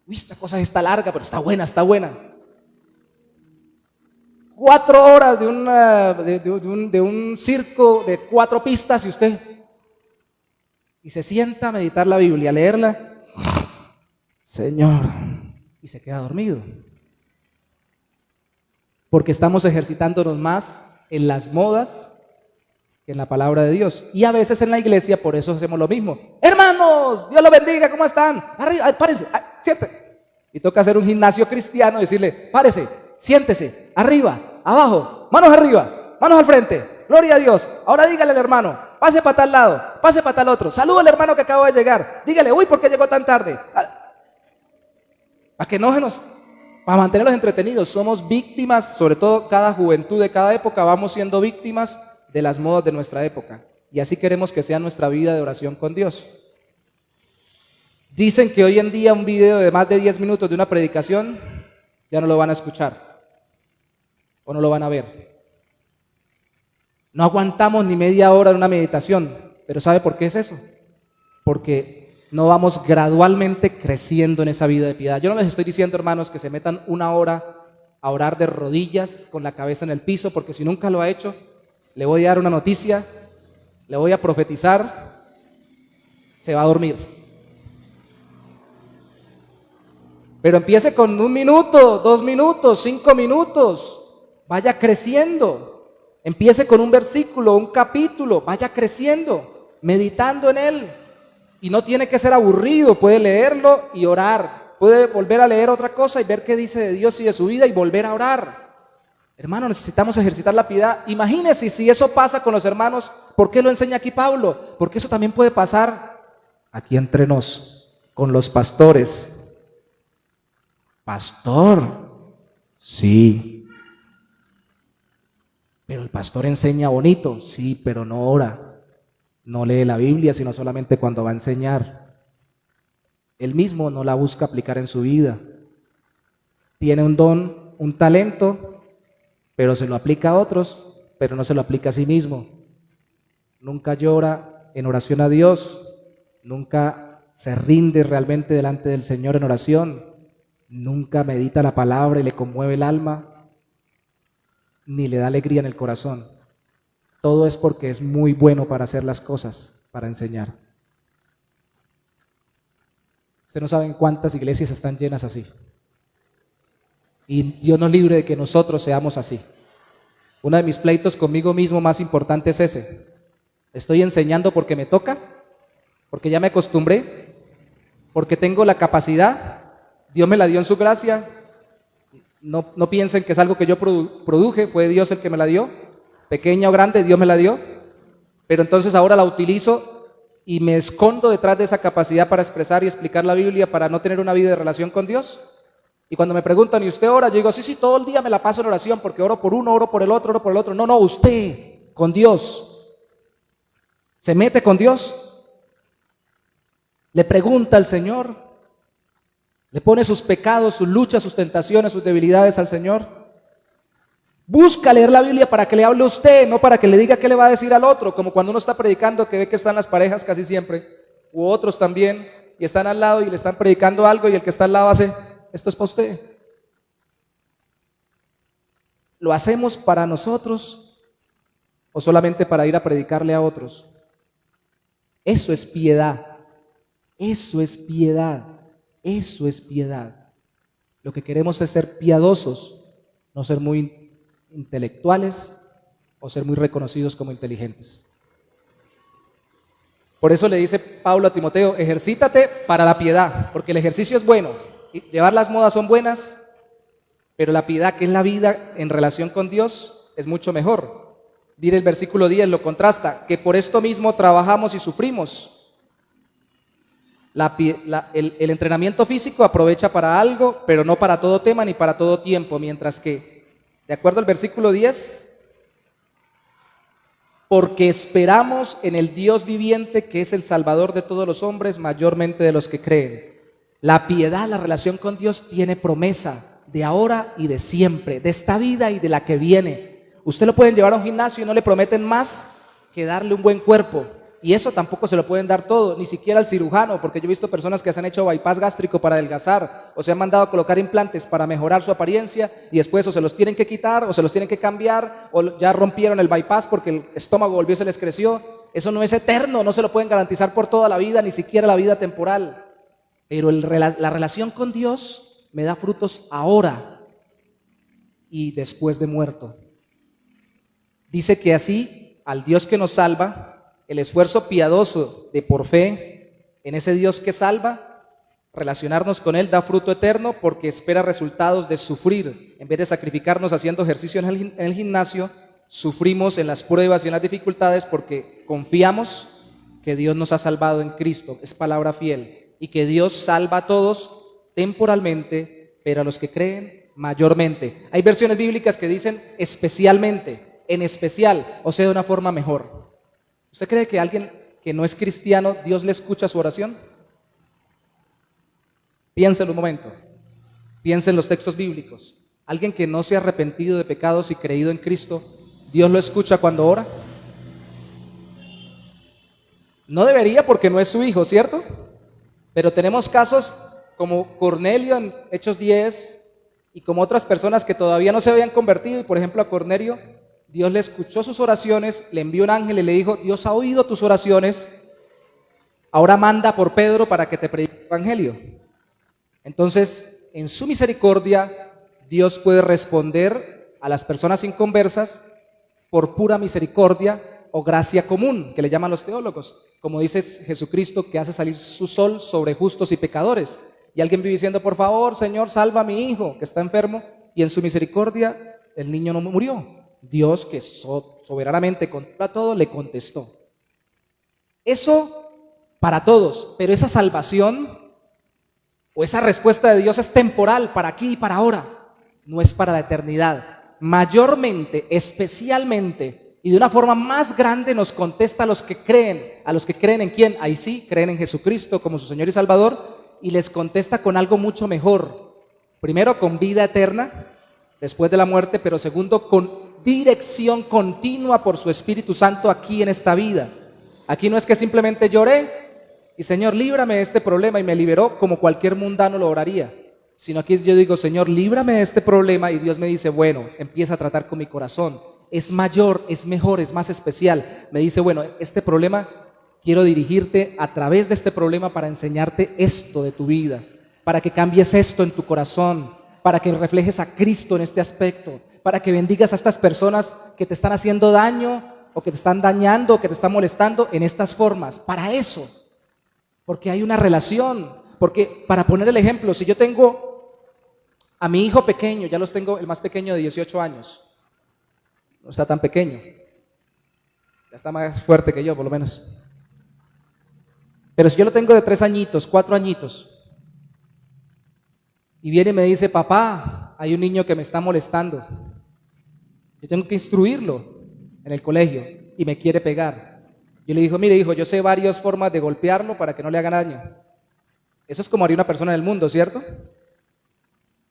Uy, esta cosa está larga, pero está buena, está buena. 4 horas de un circo de 4 pistas y se sienta a meditar la Biblia, a leerla. Señor, y se queda dormido. Porque estamos ejercitándonos más en las modas que en la palabra de Dios. Y a veces en la iglesia por eso hacemos lo mismo. Hermanos, Dios los bendiga, ¿cómo están? Arriba, párense, siéntate. Y toca hacer un gimnasio cristiano y decirle, párese, siéntese, arriba, abajo, manos arriba, manos al frente, gloria a Dios. Ahora dígale al hermano, pase para tal lado, pase para tal otro, saluda al hermano que acaba de llegar, dígale, uy, ¿por qué llegó tan tarde? Para que no se nos, para mantenerlos entretenidos. Somos víctimas, sobre todo cada juventud de cada época, vamos siendo víctimas de las modas de nuestra época. Y así queremos que sea nuestra vida de oración con Dios. Dicen que hoy en día un video de más de 10 minutos de una predicación ya no lo van a escuchar o no lo van a ver. No aguantamos ni media hora de una meditación, pero ¿sabe por qué es eso? Porque no vamos gradualmente creciendo en esa vida de piedad. Yo no les estoy diciendo, hermanos, que se metan 1 hora a orar de rodillas con la cabeza en el piso, porque si nunca lo ha hecho, le voy a dar una noticia, le voy a profetizar, se va a dormir. Pero empiece con 1 minuto, 2 minutos, 5 minutos, vaya creciendo. Empiece con un versículo, un capítulo, vaya creciendo, meditando en él. Y no tiene que ser aburrido, puede leerlo y orar. Puede volver a leer otra cosa y ver qué dice de Dios y de su vida y volver a orar. Hermano, necesitamos ejercitar la piedad. Imagínese si eso pasa con los hermanos, ¿por qué lo enseña aquí Pablo? Porque eso también puede pasar aquí entre nos, con los pastores. Pastor, sí. Pero el pastor enseña bonito, sí, pero no ora. No lee la Biblia, sino solamente cuando va a enseñar. Él mismo no la busca aplicar en su vida. Tiene un don, un talento, pero se lo aplica a otros, pero no se lo aplica a sí mismo. Nunca llora en oración a Dios, nunca se rinde realmente delante del Señor en oración, nunca medita la palabra y le conmueve el alma, ni le da alegría en el corazón. Todo es porque es muy bueno para hacer las cosas, para enseñar. Usted no sabe cuántas iglesias están llenas así. Y Dios nos libre de que nosotros seamos así. Uno de mis pleitos conmigo mismo más importante es ese. ¿Estoy enseñando porque me toca? ¿Porque ya me acostumbré? ¿Porque tengo la capacidad? ¿Dios me la dio en su gracia? No piensen que es algo que yo produje, fue Dios el que me la dio. Pequeña o grande, Dios me la dio. Pero entonces ahora la utilizo y me escondo detrás de esa capacidad para expresar y explicar la Biblia, para no tener una vida de relación con Dios. Y cuando me preguntan, ¿y usted ora? Yo digo, sí, todo el día me la paso en oración porque oro por uno, oro por el otro, oro por el otro. No, usted, con Dios. ¿Se mete con Dios? ¿Le pregunta al Señor? ¿Le pone sus pecados, sus luchas, sus tentaciones, sus debilidades al Señor? Busca leer la Biblia para que le hable a usted, no para que le diga qué le va a decir al otro, como cuando uno está predicando, que ve que están las parejas casi siempre, u otros también, y están al lado y le están predicando algo y el que está al lado hace, esto es para usted. ¿Lo hacemos para nosotros o solamente para ir a predicarle a otros? Eso es piedad, eso es piedad, eso es piedad. Lo que queremos es ser piadosos, no ser muy intelectuales o ser muy reconocidos como inteligentes. Por eso le dice Pablo a Timoteo, ejercítate para la piedad, porque el ejercicio es bueno, y llevar las modas son buenas, pero la piedad, que es la vida en relación con Dios, es mucho mejor. Mire el versículo 10, lo contrasta, que por esto mismo trabajamos y sufrimos. El entrenamiento físico aprovecha para algo, pero no para todo tema ni para todo tiempo, mientras que, de acuerdo al versículo 10, porque esperamos en el Dios viviente, que es el Salvador de todos los hombres, mayormente de los que creen. La piedad, la relación con Dios, tiene promesa de ahora y de siempre, de esta vida y de la que viene. Usted lo pueden llevar a un gimnasio y no le prometen más que darle un buen cuerpo. Y eso tampoco se lo pueden dar todo, ni siquiera al cirujano, porque yo he visto personas que se han hecho bypass gástrico para adelgazar, o se han mandado a colocar implantes para mejorar su apariencia, y después o se los tienen que quitar, o se los tienen que cambiar, o ya rompieron el bypass porque el estómago volvió, se les creció. Eso no es eterno, no se lo pueden garantizar por toda la vida, ni siquiera la vida temporal. Pero la relación con Dios me da frutos ahora y después de muerto. Dice que así, al Dios que nos salva, el esfuerzo piadoso de por fe en ese Dios que salva, relacionarnos con Él da fruto eterno porque espera resultados de sufrir. En vez de sacrificarnos haciendo ejercicio en el gimnasio, sufrimos en las pruebas y en las dificultades porque confiamos que Dios nos ha salvado en Cristo, es palabra fiel, y que Dios salva a todos temporalmente, pero a los que creen mayormente. Hay versiones bíblicas que dicen especialmente, en especial, o sea, de una forma mejor. ¿Usted cree que a alguien que no es cristiano, Dios le escucha su oración? Piénselo un momento. Piensa en los textos bíblicos. Alguien que no se ha arrepentido de pecados y creído en Cristo, ¿Dios lo escucha cuando ora? No debería porque no es su hijo, ¿cierto? Pero tenemos casos como Cornelio en Hechos 10 y como otras personas que todavía no se habían convertido, y por ejemplo a Cornelio, Dios le escuchó sus oraciones, le envió un ángel y le dijo, Dios ha oído tus oraciones, ahora manda por Pedro para que te predique el evangelio. Entonces, en su misericordia, Dios puede responder a las personas inconversas por pura misericordia o gracia común, que le llaman los teólogos, como dice Jesucristo, que hace salir su sol sobre justos y pecadores. Y alguien vive diciendo, por favor, Señor, salva a mi hijo que está enfermo, y en su misericordia el niño no murió. Dios, que soberanamente controla todo, le contestó. Eso para todos, pero esa salvación o esa respuesta de Dios es temporal, para aquí y para ahora, no es para la eternidad. Mayormente, especialmente y de una forma más grande nos contesta a los que creen en quién, ahí sí, creen en Jesucristo como su Señor y Salvador, y les contesta con algo mucho mejor. Primero, con vida eterna después de la muerte, pero segundo, con dirección continua por su Espíritu Santo aquí en esta vida. Aquí no es que simplemente lloré y Señor, líbrame de este problema y me liberó como cualquier mundano lo oraría, sino aquí yo digo, Señor, líbrame de este problema y Dios me dice, bueno, empieza a tratar con mi corazón. Es mayor, es mejor, es más especial. Me dice, bueno, este problema, quiero dirigirte a través de este problema para enseñarte esto de tu vida, para que cambies esto en tu corazón, para que reflejes a Cristo en este aspecto, para que bendigas a estas personas que te están haciendo daño o que te están dañando o que te están molestando en estas formas. Para eso, porque hay una relación. Porque para poner el ejemplo, si yo tengo a mi hijo pequeño, ya los tengo, el más pequeño de 18 años, no está tan pequeño, ya está más fuerte que yo por lo menos, pero si yo lo tengo de 3 añitos, 4 añitos, y viene y me dice, papá, hay un niño que me está molestando, yo tengo que instruirlo en el colegio y me quiere pegar. Yo le digo, mire hijo, yo sé varias formas de golpearlo para que no le haga daño. Eso es como haría una persona en el mundo, ¿cierto?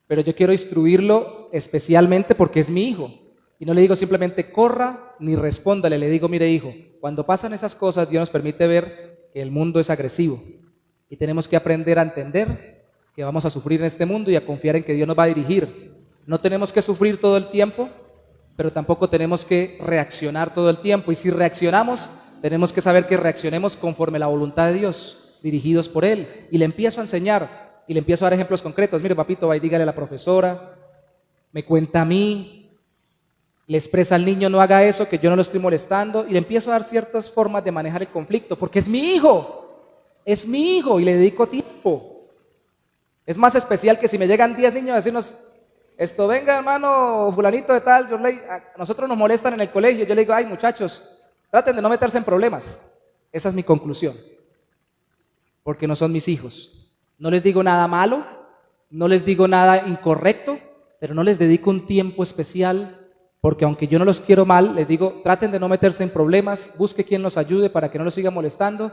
Pero yo quiero instruirlo especialmente porque es mi hijo. Y no le digo simplemente corra ni respóndale, le digo, mire hijo, cuando pasan esas cosas Dios nos permite ver que el mundo es agresivo y tenemos que aprender a entender que vamos a sufrir en este mundo y a confiar en que Dios nos va a dirigir. No tenemos que sufrir todo el tiempo, pero tampoco tenemos que reaccionar todo el tiempo. Y si reaccionamos, tenemos que saber que reaccionemos conforme a la voluntad de Dios, dirigidos por Él. Y le empiezo a enseñar y le empiezo a dar ejemplos concretos. Mire, papito, va y dígale a la profesora, me cuenta a mí, le expresa al niño, no haga eso, que yo no lo estoy molestando. Y le empiezo a dar ciertas formas de manejar el conflicto, porque es mi hijo y le dedico tiempo. Es más especial que si me llegan 10 niños a decirnos, esto, venga hermano fulanito de tal, a nosotros nos molestan en el colegio, yo le digo, ay muchachos, traten de no meterse en problemas. Esa es mi conclusión, porque no son mis hijos. No les digo nada malo, no les digo nada incorrecto, pero no les dedico un tiempo especial, porque aunque yo no los quiero mal, les digo, traten de no meterse en problemas, busque quien los ayude para que no los siga molestando.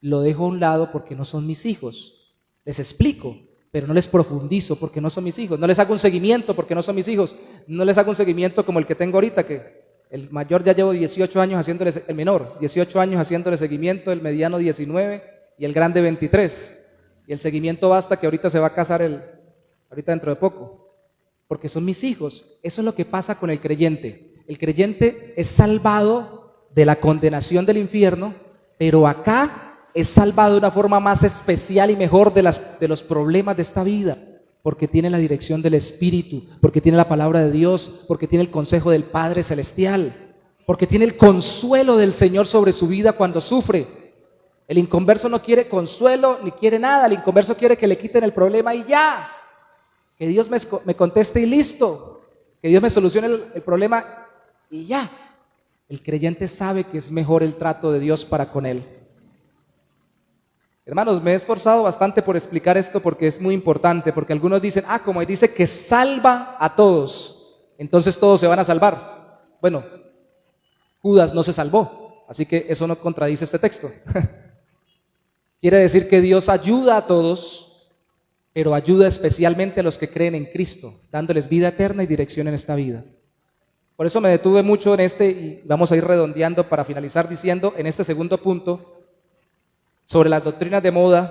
Lo dejo a un lado porque no son mis hijos. Les explico, pero no les profundizo porque no son mis hijos. No les hago un seguimiento porque no son mis hijos. No les hago un seguimiento como el que tengo ahorita, que el mayor ya llevo 18 años haciéndole, el menor, 18 años haciéndole seguimiento, el mediano 19 y el grande 23. Y el seguimiento basta que ahorita se va a casar ahorita dentro de poco. Porque son mis hijos. Eso es lo que pasa con el creyente. El creyente es salvado de la condenación del infierno, pero acá es salvado de una forma más especial y mejor de los problemas de esta vida, porque tiene la dirección del Espíritu, porque tiene la palabra de Dios, porque tiene el consejo del Padre Celestial, porque tiene el consuelo del Señor sobre su vida cuando sufre. El inconverso no quiere consuelo ni quiere nada, el inconverso quiere que le quiten el problema y ya, que Dios me conteste y listo, que Dios me solucione el problema y ya. El creyente sabe que es mejor el trato de Dios para con él. Hermanos, me he esforzado bastante por explicar esto porque es muy importante, porque algunos dicen, como dice que salva a todos, entonces todos se van a salvar. Bueno, Judas no se salvó, así que eso no contradice este texto. Quiere decir que Dios ayuda a todos, pero ayuda especialmente a los que creen en Cristo, dándoles vida eterna y dirección en esta vida. Por eso me detuve mucho en y vamos a ir redondeando para finalizar diciendo en este segundo punto, sobre las doctrinas de moda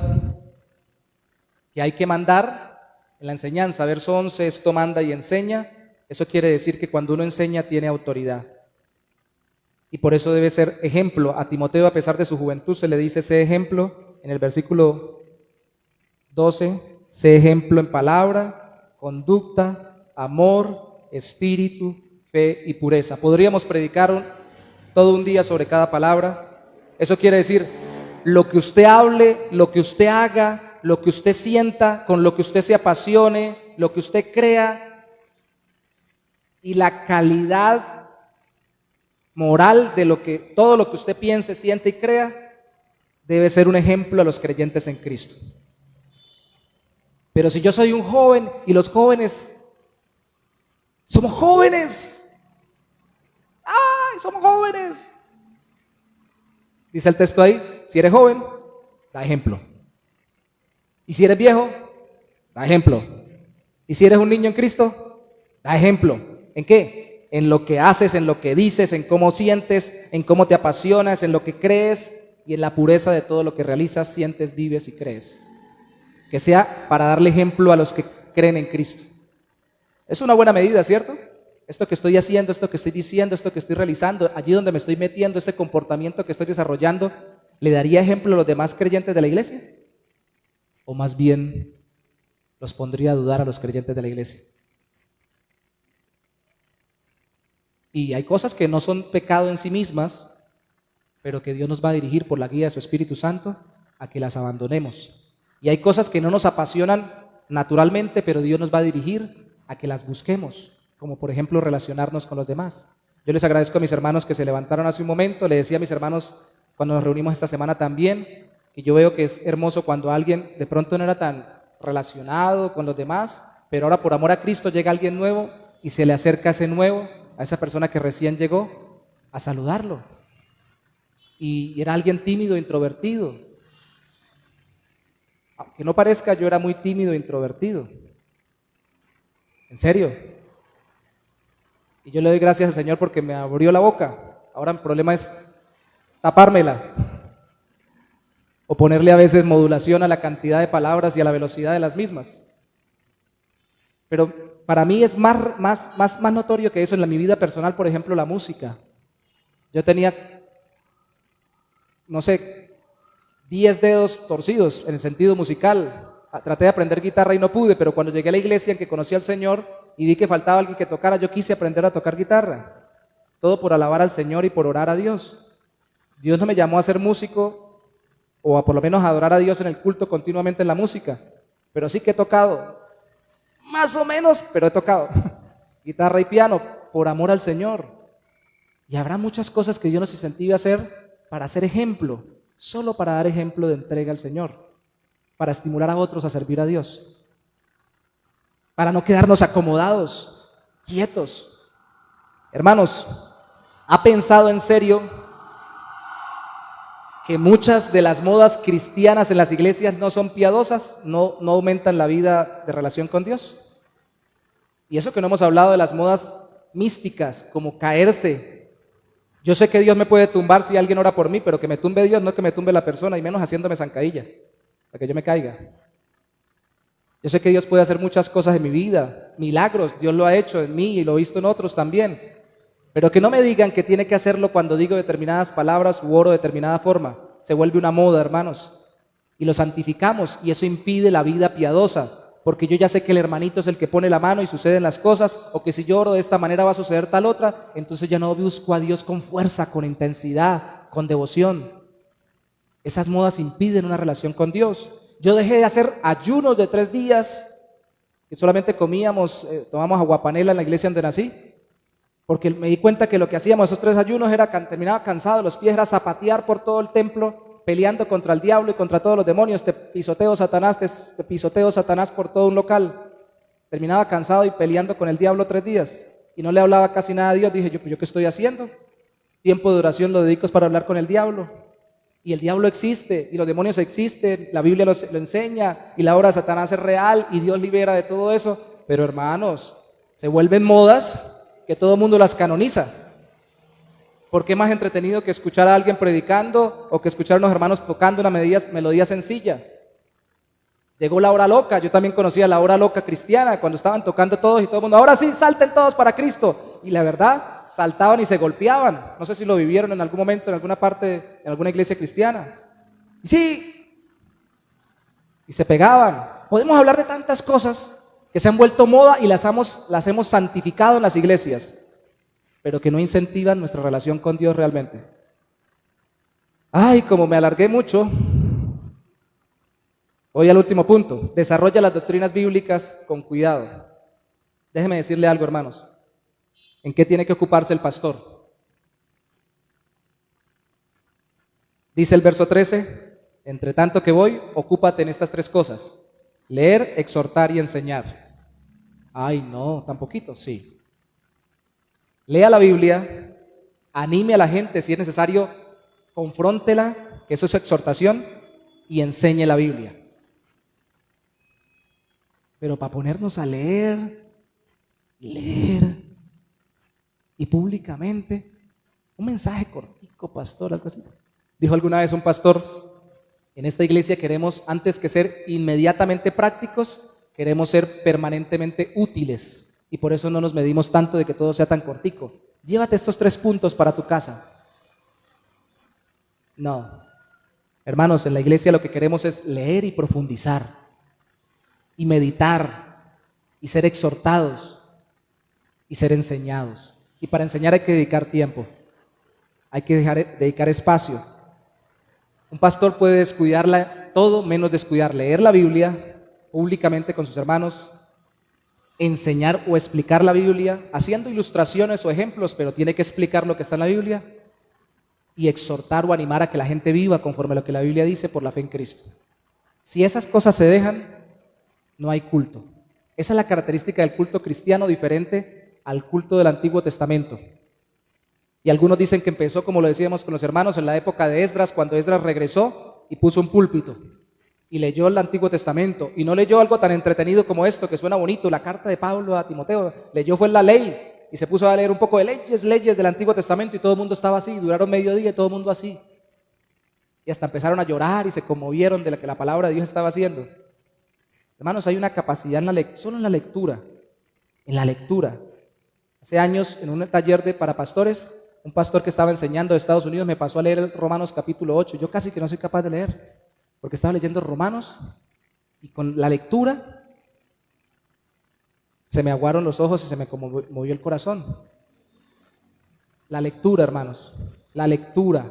que hay que mandar en la enseñanza. Verso 11, esto manda y enseña. Eso quiere decir que cuando uno enseña tiene autoridad. Y por eso debe ser ejemplo. A Timoteo, a pesar de su juventud, se le dice, sé ejemplo. En el versículo 12, sé ejemplo en palabra, conducta, amor, espíritu, fe y pureza. Podríamos predicar todo un día sobre cada palabra. Eso quiere decir, lo que usted hable, lo que usted haga, lo que usted sienta, con lo que usted se apasione, lo que usted crea y la calidad moral de todo lo que usted piense, siente y crea, debe ser un ejemplo a los creyentes en Cristo. Pero si yo soy un joven y los jóvenes somos jóvenes, ¡ay, somos jóvenes! Dice el texto ahí, si eres joven, da ejemplo. Y si eres viejo, da ejemplo. Y si eres un niño en Cristo, da ejemplo. ¿En qué? En lo que haces, en lo que dices, en cómo sientes, en cómo te apasionas, en lo que crees y en la pureza de todo lo que realizas, sientes, vives y crees. Que sea para darle ejemplo a los que creen en Cristo. Es una buena medida, ¿cierto? Esto que estoy haciendo, esto que estoy diciendo, esto que estoy realizando, allí donde me estoy metiendo, este comportamiento que estoy desarrollando, ¿le daría ejemplo a los demás creyentes de la iglesia? ¿O más bien los pondría a dudar a los creyentes de la iglesia? Y hay cosas que no son pecado en sí mismas, pero que Dios nos va a dirigir por la guía de su Espíritu Santo a que las abandonemos. Y hay cosas que no nos apasionan naturalmente, pero Dios nos va a dirigir a que las busquemos, como por ejemplo relacionarnos con los demás. Yo les agradezco a mis hermanos que se levantaron hace un momento. Le decía a mis hermanos cuando nos reunimos esta semana también, que yo veo que es hermoso cuando alguien de pronto no era tan relacionado con los demás, pero ahora por amor a Cristo llega alguien nuevo y se le acerca a ese nuevo, a esa persona que recién llegó, a saludarlo. Y era alguien tímido, introvertido. Aunque no parezca, yo era muy tímido e introvertido. En serio. Y yo le doy gracias al Señor porque me abrió la boca. Ahora el problema es tapármela. O ponerle a veces modulación a la cantidad de palabras y a la velocidad de las mismas. Pero para mí es más notorio que eso en mi vida personal, por ejemplo, la música. Yo tenía, no sé, 10 dedos torcidos en el sentido musical. Traté de aprender guitarra y no pude, pero cuando llegué a la iglesia en que conocí al Señor y vi que faltaba alguien que tocara, yo quise aprender a tocar guitarra. Todo por alabar al Señor y por orar a Dios. Dios no me llamó a ser músico o a por lo menos a adorar a Dios en el culto continuamente en la música, pero sí que he tocado más o menos, pero he tocado guitarra y piano por amor al Señor. Y habrá muchas cosas que yo nos incentive a hacer para ser ejemplo, solo para dar ejemplo de entrega al Señor, para estimular a otros a servir a Dios, para no quedarnos acomodados, quietos. Hermanos, ¿ha pensado en serio que muchas de las modas cristianas en las iglesias no son piadosas, no aumentan la vida de relación con Dios? Y eso que no hemos hablado de las modas místicas, como caerse. Yo sé que Dios me puede tumbar si alguien ora por mí, pero que me tumbe Dios, no que me tumbe la persona, y menos haciéndome zancadilla, para que yo me caiga. Yo sé que Dios puede hacer muchas cosas en mi vida, milagros, Dios lo ha hecho en mí y lo he visto en otros también, pero que no me digan que tiene que hacerlo cuando digo determinadas palabras u oro de determinada forma. Se vuelve una moda, hermanos, y lo santificamos, y eso impide la vida piadosa, porque yo ya sé que el hermanito es el que pone la mano y suceden las cosas, o que si yo oro de esta manera va a suceder tal otra, entonces ya no busco a Dios con fuerza, con intensidad, con devoción. Esas modas impiden una relación con Dios. Yo dejé de hacer ayunos de 3 días, que solamente tomamos aguapanela en la iglesia donde nací, porque me di cuenta que lo que hacíamos esos 3 ayunos era, terminaba cansado de los pies, era zapatear por todo el templo, peleando contra el diablo y contra todos los demonios. Te pisoteo Satanás por todo un local. Terminaba cansado y peleando con el diablo 3 días y no le hablaba casi nada a Dios. Dije yo, pues, ¿yo qué estoy haciendo? Tiempo de oración lo dedico para hablar con el diablo, y el diablo existe y los demonios existen, la Biblia lo enseña, y la obra de Satanás es real y Dios libera de todo eso. Pero hermanos, se vuelven modas que todo el mundo las canoniza. ¿Por qué más entretenido que escuchar a alguien predicando o que escuchar a unos hermanos tocando una melodía sencilla? Llegó la hora loca. Yo también conocía la hora loca cristiana, cuando estaban tocando todos y todo el mundo, ahora sí, salten todos para Cristo. Y la verdad, saltaban y se golpeaban. No sé si lo vivieron en algún momento, en alguna parte, en alguna iglesia cristiana. Y sí, y se pegaban. Podemos hablar de tantas cosas que se han vuelto moda y las hemos santificado en las iglesias, pero que no incentivan nuestra relación con Dios realmente. Ay, como me alargué mucho, voy al último punto. Desarrolla las doctrinas bíblicas con cuidado. Déjeme decirle algo, hermanos. ¿En qué tiene que ocuparse el pastor? Dice el verso 13, entre tanto que voy, ocúpate en estas 3 cosas: leer, exhortar y enseñar. Ay, no, tan poquito, sí. Lea la Biblia, anime a la gente, si es necesario, confróntela, que eso es exhortación, y enseñe la Biblia. Pero para ponernos a leer, y públicamente, un mensaje cortico, pastor, algo así. Dijo alguna vez un pastor, en esta iglesia queremos, antes que ser inmediatamente prácticos, queremos ser permanentemente útiles. Y por eso no nos medimos tanto de que todo sea tan cortico. Llévate estos 3 puntos para tu casa. No. Hermanos, en la iglesia lo que queremos es leer y profundizar, y meditar, y ser exhortados, y ser enseñados. Y para enseñar hay que dedicar tiempo, hay que dedicar espacio. Un pastor puede descuidarla todo menos descuidar leer la Biblia públicamente con sus hermanos, enseñar o explicar la Biblia, haciendo ilustraciones o ejemplos, pero tiene que explicar lo que está en la Biblia, y exhortar o animar a que la gente viva conforme a lo que la Biblia dice por la fe en Cristo. Si esas cosas se dejan, no hay culto. Esa es la característica del culto cristiano, diferente al culto del Antiguo Testamento. Y algunos dicen que empezó, como lo decíamos con los hermanos, en la época de Esdras, cuando Esdras regresó y puso un púlpito y leyó el Antiguo Testamento, y no leyó algo tan entretenido como esto, que suena bonito, la carta de Pablo a Timoteo. Leyó fue la ley, y se puso a leer un poco de leyes del Antiguo Testamento, y todo el mundo estaba así, duraron mediodía y todo el mundo así, y hasta empezaron a llorar y se conmovieron de lo que la palabra de Dios estaba haciendo. Hermanos, hay una capacidad solo en la lectura, Hace años, en un taller para pastores, un pastor que estaba enseñando de Estados Unidos me pasó a leer Romanos capítulo 8. Yo casi que no soy capaz de leer, porque estaba leyendo Romanos, y con la lectura se me aguaron los ojos y se me movió el corazón. La lectura, hermanos, la lectura,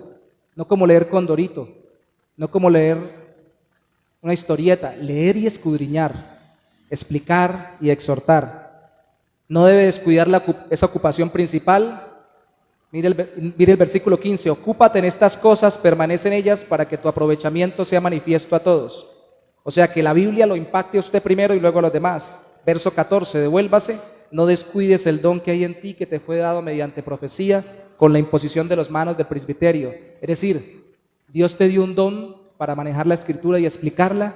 no como leer Condorito, no como leer una historieta, leer y escudriñar. explicar y exhortar. No debe descuidar esa ocupación principal. Mire el versículo 15, ocúpate en estas cosas, permanece en ellas para que tu aprovechamiento sea manifiesto a todos. O sea, que la Biblia lo impacte a usted primero y luego a los demás. Verso 14, devuélvase, no descuides el don que hay en ti, que te fue dado mediante profecía, con la imposición de las manos del presbiterio. Es decir, Dios te dio un don para manejar la escritura y explicarla,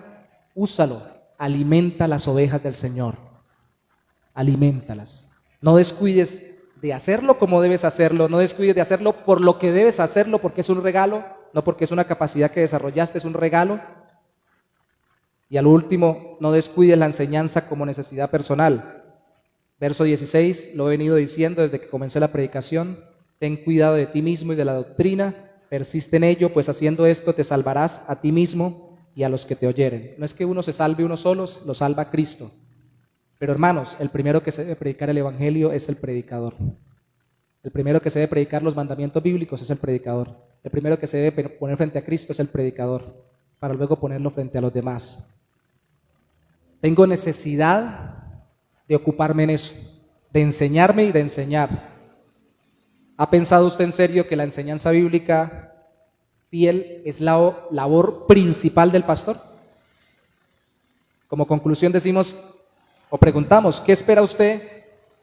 úsalo, alimenta las ovejas del Señor, aliméntalas. No descuides de hacerlo como debes hacerlo, no descuides de hacerlo por lo que debes hacerlo, porque es un regalo, no porque es una capacidad que desarrollaste, es un regalo. Y al último, no descuides la enseñanza como necesidad personal. Verso 16, lo he venido diciendo desde que comencé la predicación, ten cuidado de ti mismo y de la doctrina, persiste en ello, pues haciendo esto te salvarás a ti mismo y a los que te oyeren. No es que uno se salve uno solo, lo salva Cristo. Pero hermanos, el primero que se debe predicar el evangelio es el predicador. El primero que se debe predicar los mandamientos bíblicos es el predicador. El primero que se debe poner frente a Cristo es el predicador, para luego ponerlo frente a los demás. Tengo necesidad de ocuparme en eso, de enseñarme y de enseñar. ¿Ha pensado usted en serio que la enseñanza bíblica fiel es la labor principal del pastor? Como conclusión decimos o preguntamos, ¿qué espera usted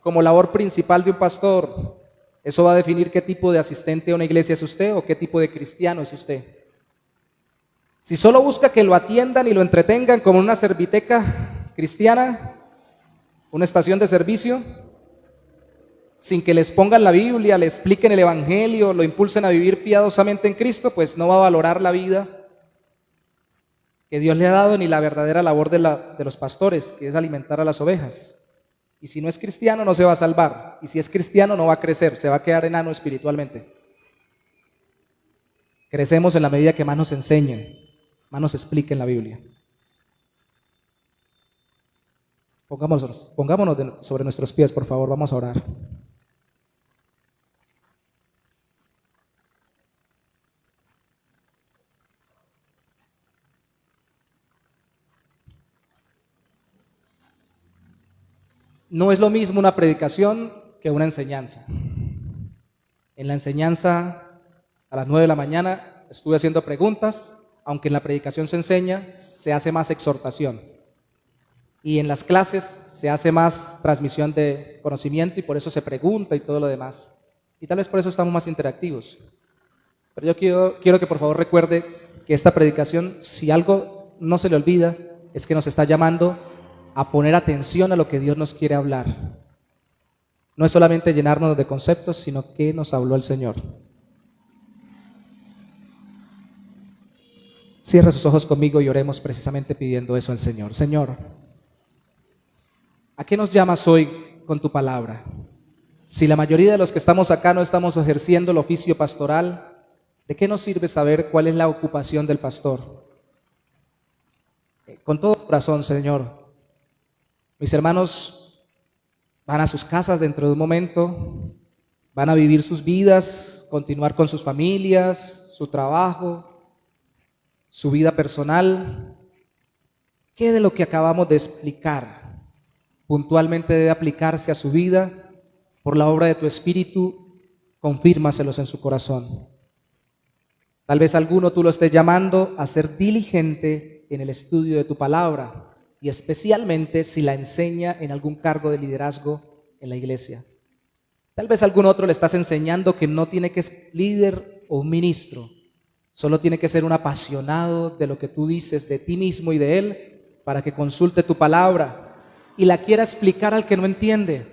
como labor principal de un pastor? Eso va a definir qué tipo de asistente a una iglesia es usted o qué tipo de cristiano es usted. Si solo busca que lo atiendan y lo entretengan como una serviteca cristiana, una estación de servicio, sin que les pongan la Biblia, le expliquen el evangelio, lo impulsen a vivir piadosamente en Cristo, pues no va a valorar la vida que Dios le ha dado ni la verdadera labor de los pastores, que es alimentar a las ovejas. Y si no es cristiano no se va a salvar, y si es cristiano no va a crecer, se va a quedar enano espiritualmente. Crecemos en la medida que más nos enseñen, más nos expliquen la Biblia. Pongámonos sobre nuestros pies, por favor, vamos a orar. No es lo mismo una predicación que una enseñanza. En la enseñanza, a las 9 de la mañana, estuve haciendo preguntas, aunque en la predicación se enseña, se hace más exhortación. Y en las clases se hace más transmisión de conocimiento y por eso se pregunta y todo lo demás. Y tal vez por eso estamos más interactivos. Pero yo quiero que por favor recuerde que esta predicación, si algo no se le olvida, es que nos está llamando a poner atención a lo que Dios nos quiere hablar. No es solamente llenarnos de conceptos, sino que nos habló el Señor. Cierra sus ojos conmigo y oremos precisamente pidiendo eso al Señor. Señor, ¿a qué nos llamas hoy con tu palabra? Si la mayoría de los que estamos acá no estamos ejerciendo el oficio pastoral, ¿de qué nos sirve saber cuál es la ocupación del pastor? Con todo corazón, Señor, mis hermanos van a sus casas dentro de un momento, van a vivir sus vidas, continuar con sus familias, su trabajo, su vida personal. ¿Qué de lo que acabamos de explicar puntualmente debe aplicarse a su vida? Por la obra de tu Espíritu, confírmaselos en su corazón. Tal vez alguno tú lo estés llamando a ser diligente en el estudio de tu palabra, y especialmente si la enseña en algún cargo de liderazgo en la iglesia. Tal vez algún otro le estás enseñando que no tiene que ser líder o un ministro, solo tiene que ser un apasionado de lo que tú dices de ti mismo y de él, para que consulte tu palabra y la quiera explicar al que no entiende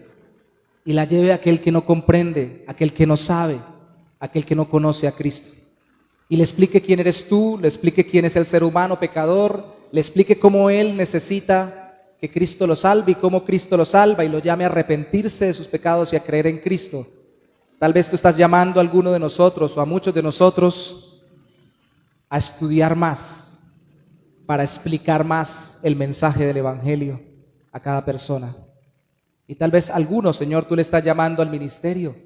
y la lleve a aquel que no comprende, aquel que no sabe, aquel que no conoce a Cristo. Y le explique quién eres tú, le explique quién es el ser humano pecador, le explique cómo él necesita que Cristo lo salve y cómo Cristo lo salva y lo llame a arrepentirse de sus pecados y a creer en Cristo. Tal vez tú estás llamando a alguno de nosotros o a muchos de nosotros a estudiar más, para explicar más el mensaje del Evangelio a cada persona. Y tal vez alguno, Señor, tú le estás llamando al ministerio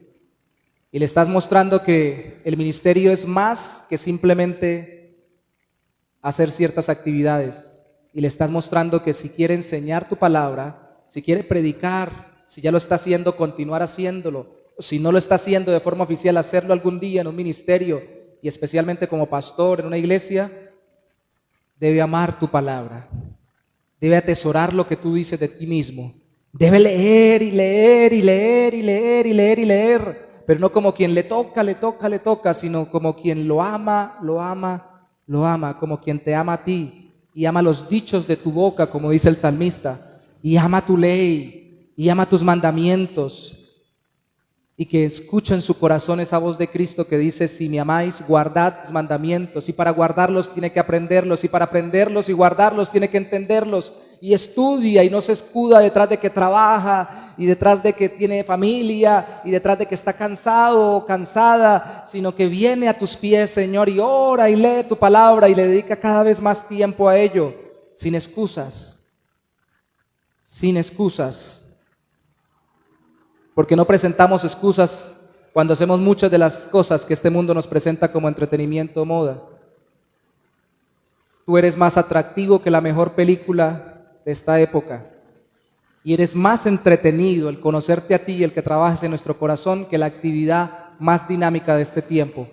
y le estás mostrando que el ministerio es más que simplemente hacer ciertas actividades. y le estás mostrando que si quiere enseñar tu palabra, si quiere predicar, si ya lo está haciendo, continuar haciéndolo, o si no lo está haciendo de forma oficial, hacerlo algún día en un ministerio y especialmente como pastor en una iglesia, debe amar tu palabra, debe atesorar lo que tú dices de ti mismo, debe leer y leer y leer y leer y leer y leer, pero no como quien le toca, sino como quien lo ama, como quien te ama a ti y ama los dichos de tu boca, como dice el salmista, y ama tu ley y ama tus mandamientos, y que escucha en su corazón esa voz de Cristo que dice: si me amáis, guardad mis mandamientos, y para guardarlos tiene que aprenderlos, y para aprenderlos y guardarlos tiene que entenderlos, y estudia y no se escuda detrás de que trabaja y detrás de que tiene familia y detrás de que está cansado o cansada, sino que viene a tus pies, Señor, y ora y lee tu palabra y le dedica cada vez más tiempo a ello, sin excusas, porque no presentamos excusas cuando hacemos muchas de las cosas que este mundo nos presenta como entretenimiento o moda. Tú eres más atractivo que la mejor película de esta época, y eres más entretenido el conocerte a ti y el que trabajes en nuestro corazón que la actividad más dinámica de este tiempo,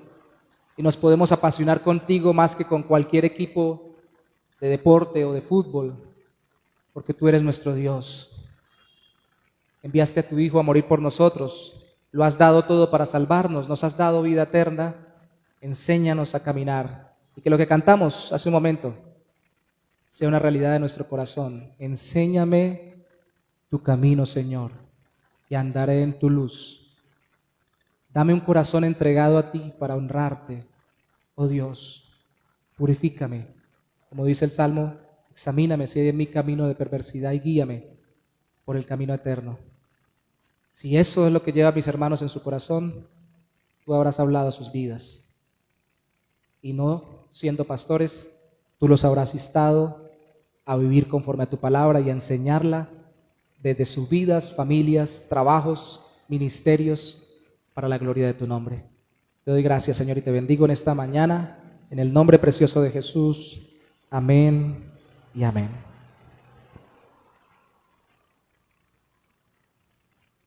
y nos podemos apasionar contigo más que con cualquier equipo de deporte o de fútbol, porque tú eres nuestro Dios. Enviaste a tu Hijo a morir por nosotros, lo has dado todo para salvarnos, nos has dado vida eterna. Enséñanos a caminar, y que lo que cantamos hace un momento sea una realidad de nuestro corazón. Enséñame tu camino, Señor, y andaré en tu luz. Dame un corazón entregado a ti para honrarte, oh Dios. Purifícame, como dice el Salmo, examíname si hay en mi camino de perversidad y guíame por el camino eterno. Si eso es lo que lleva a mis hermanos en su corazón, tú habrás hablado a sus vidas. Y no siendo pastores, tú los habrás instado a vivir conforme a tu palabra y a enseñarla desde sus vidas, familias, trabajos, ministerios, para la gloria de tu nombre. Te doy gracias, Señor, y te bendigo en esta mañana, en el nombre precioso de Jesús. Amén y amén.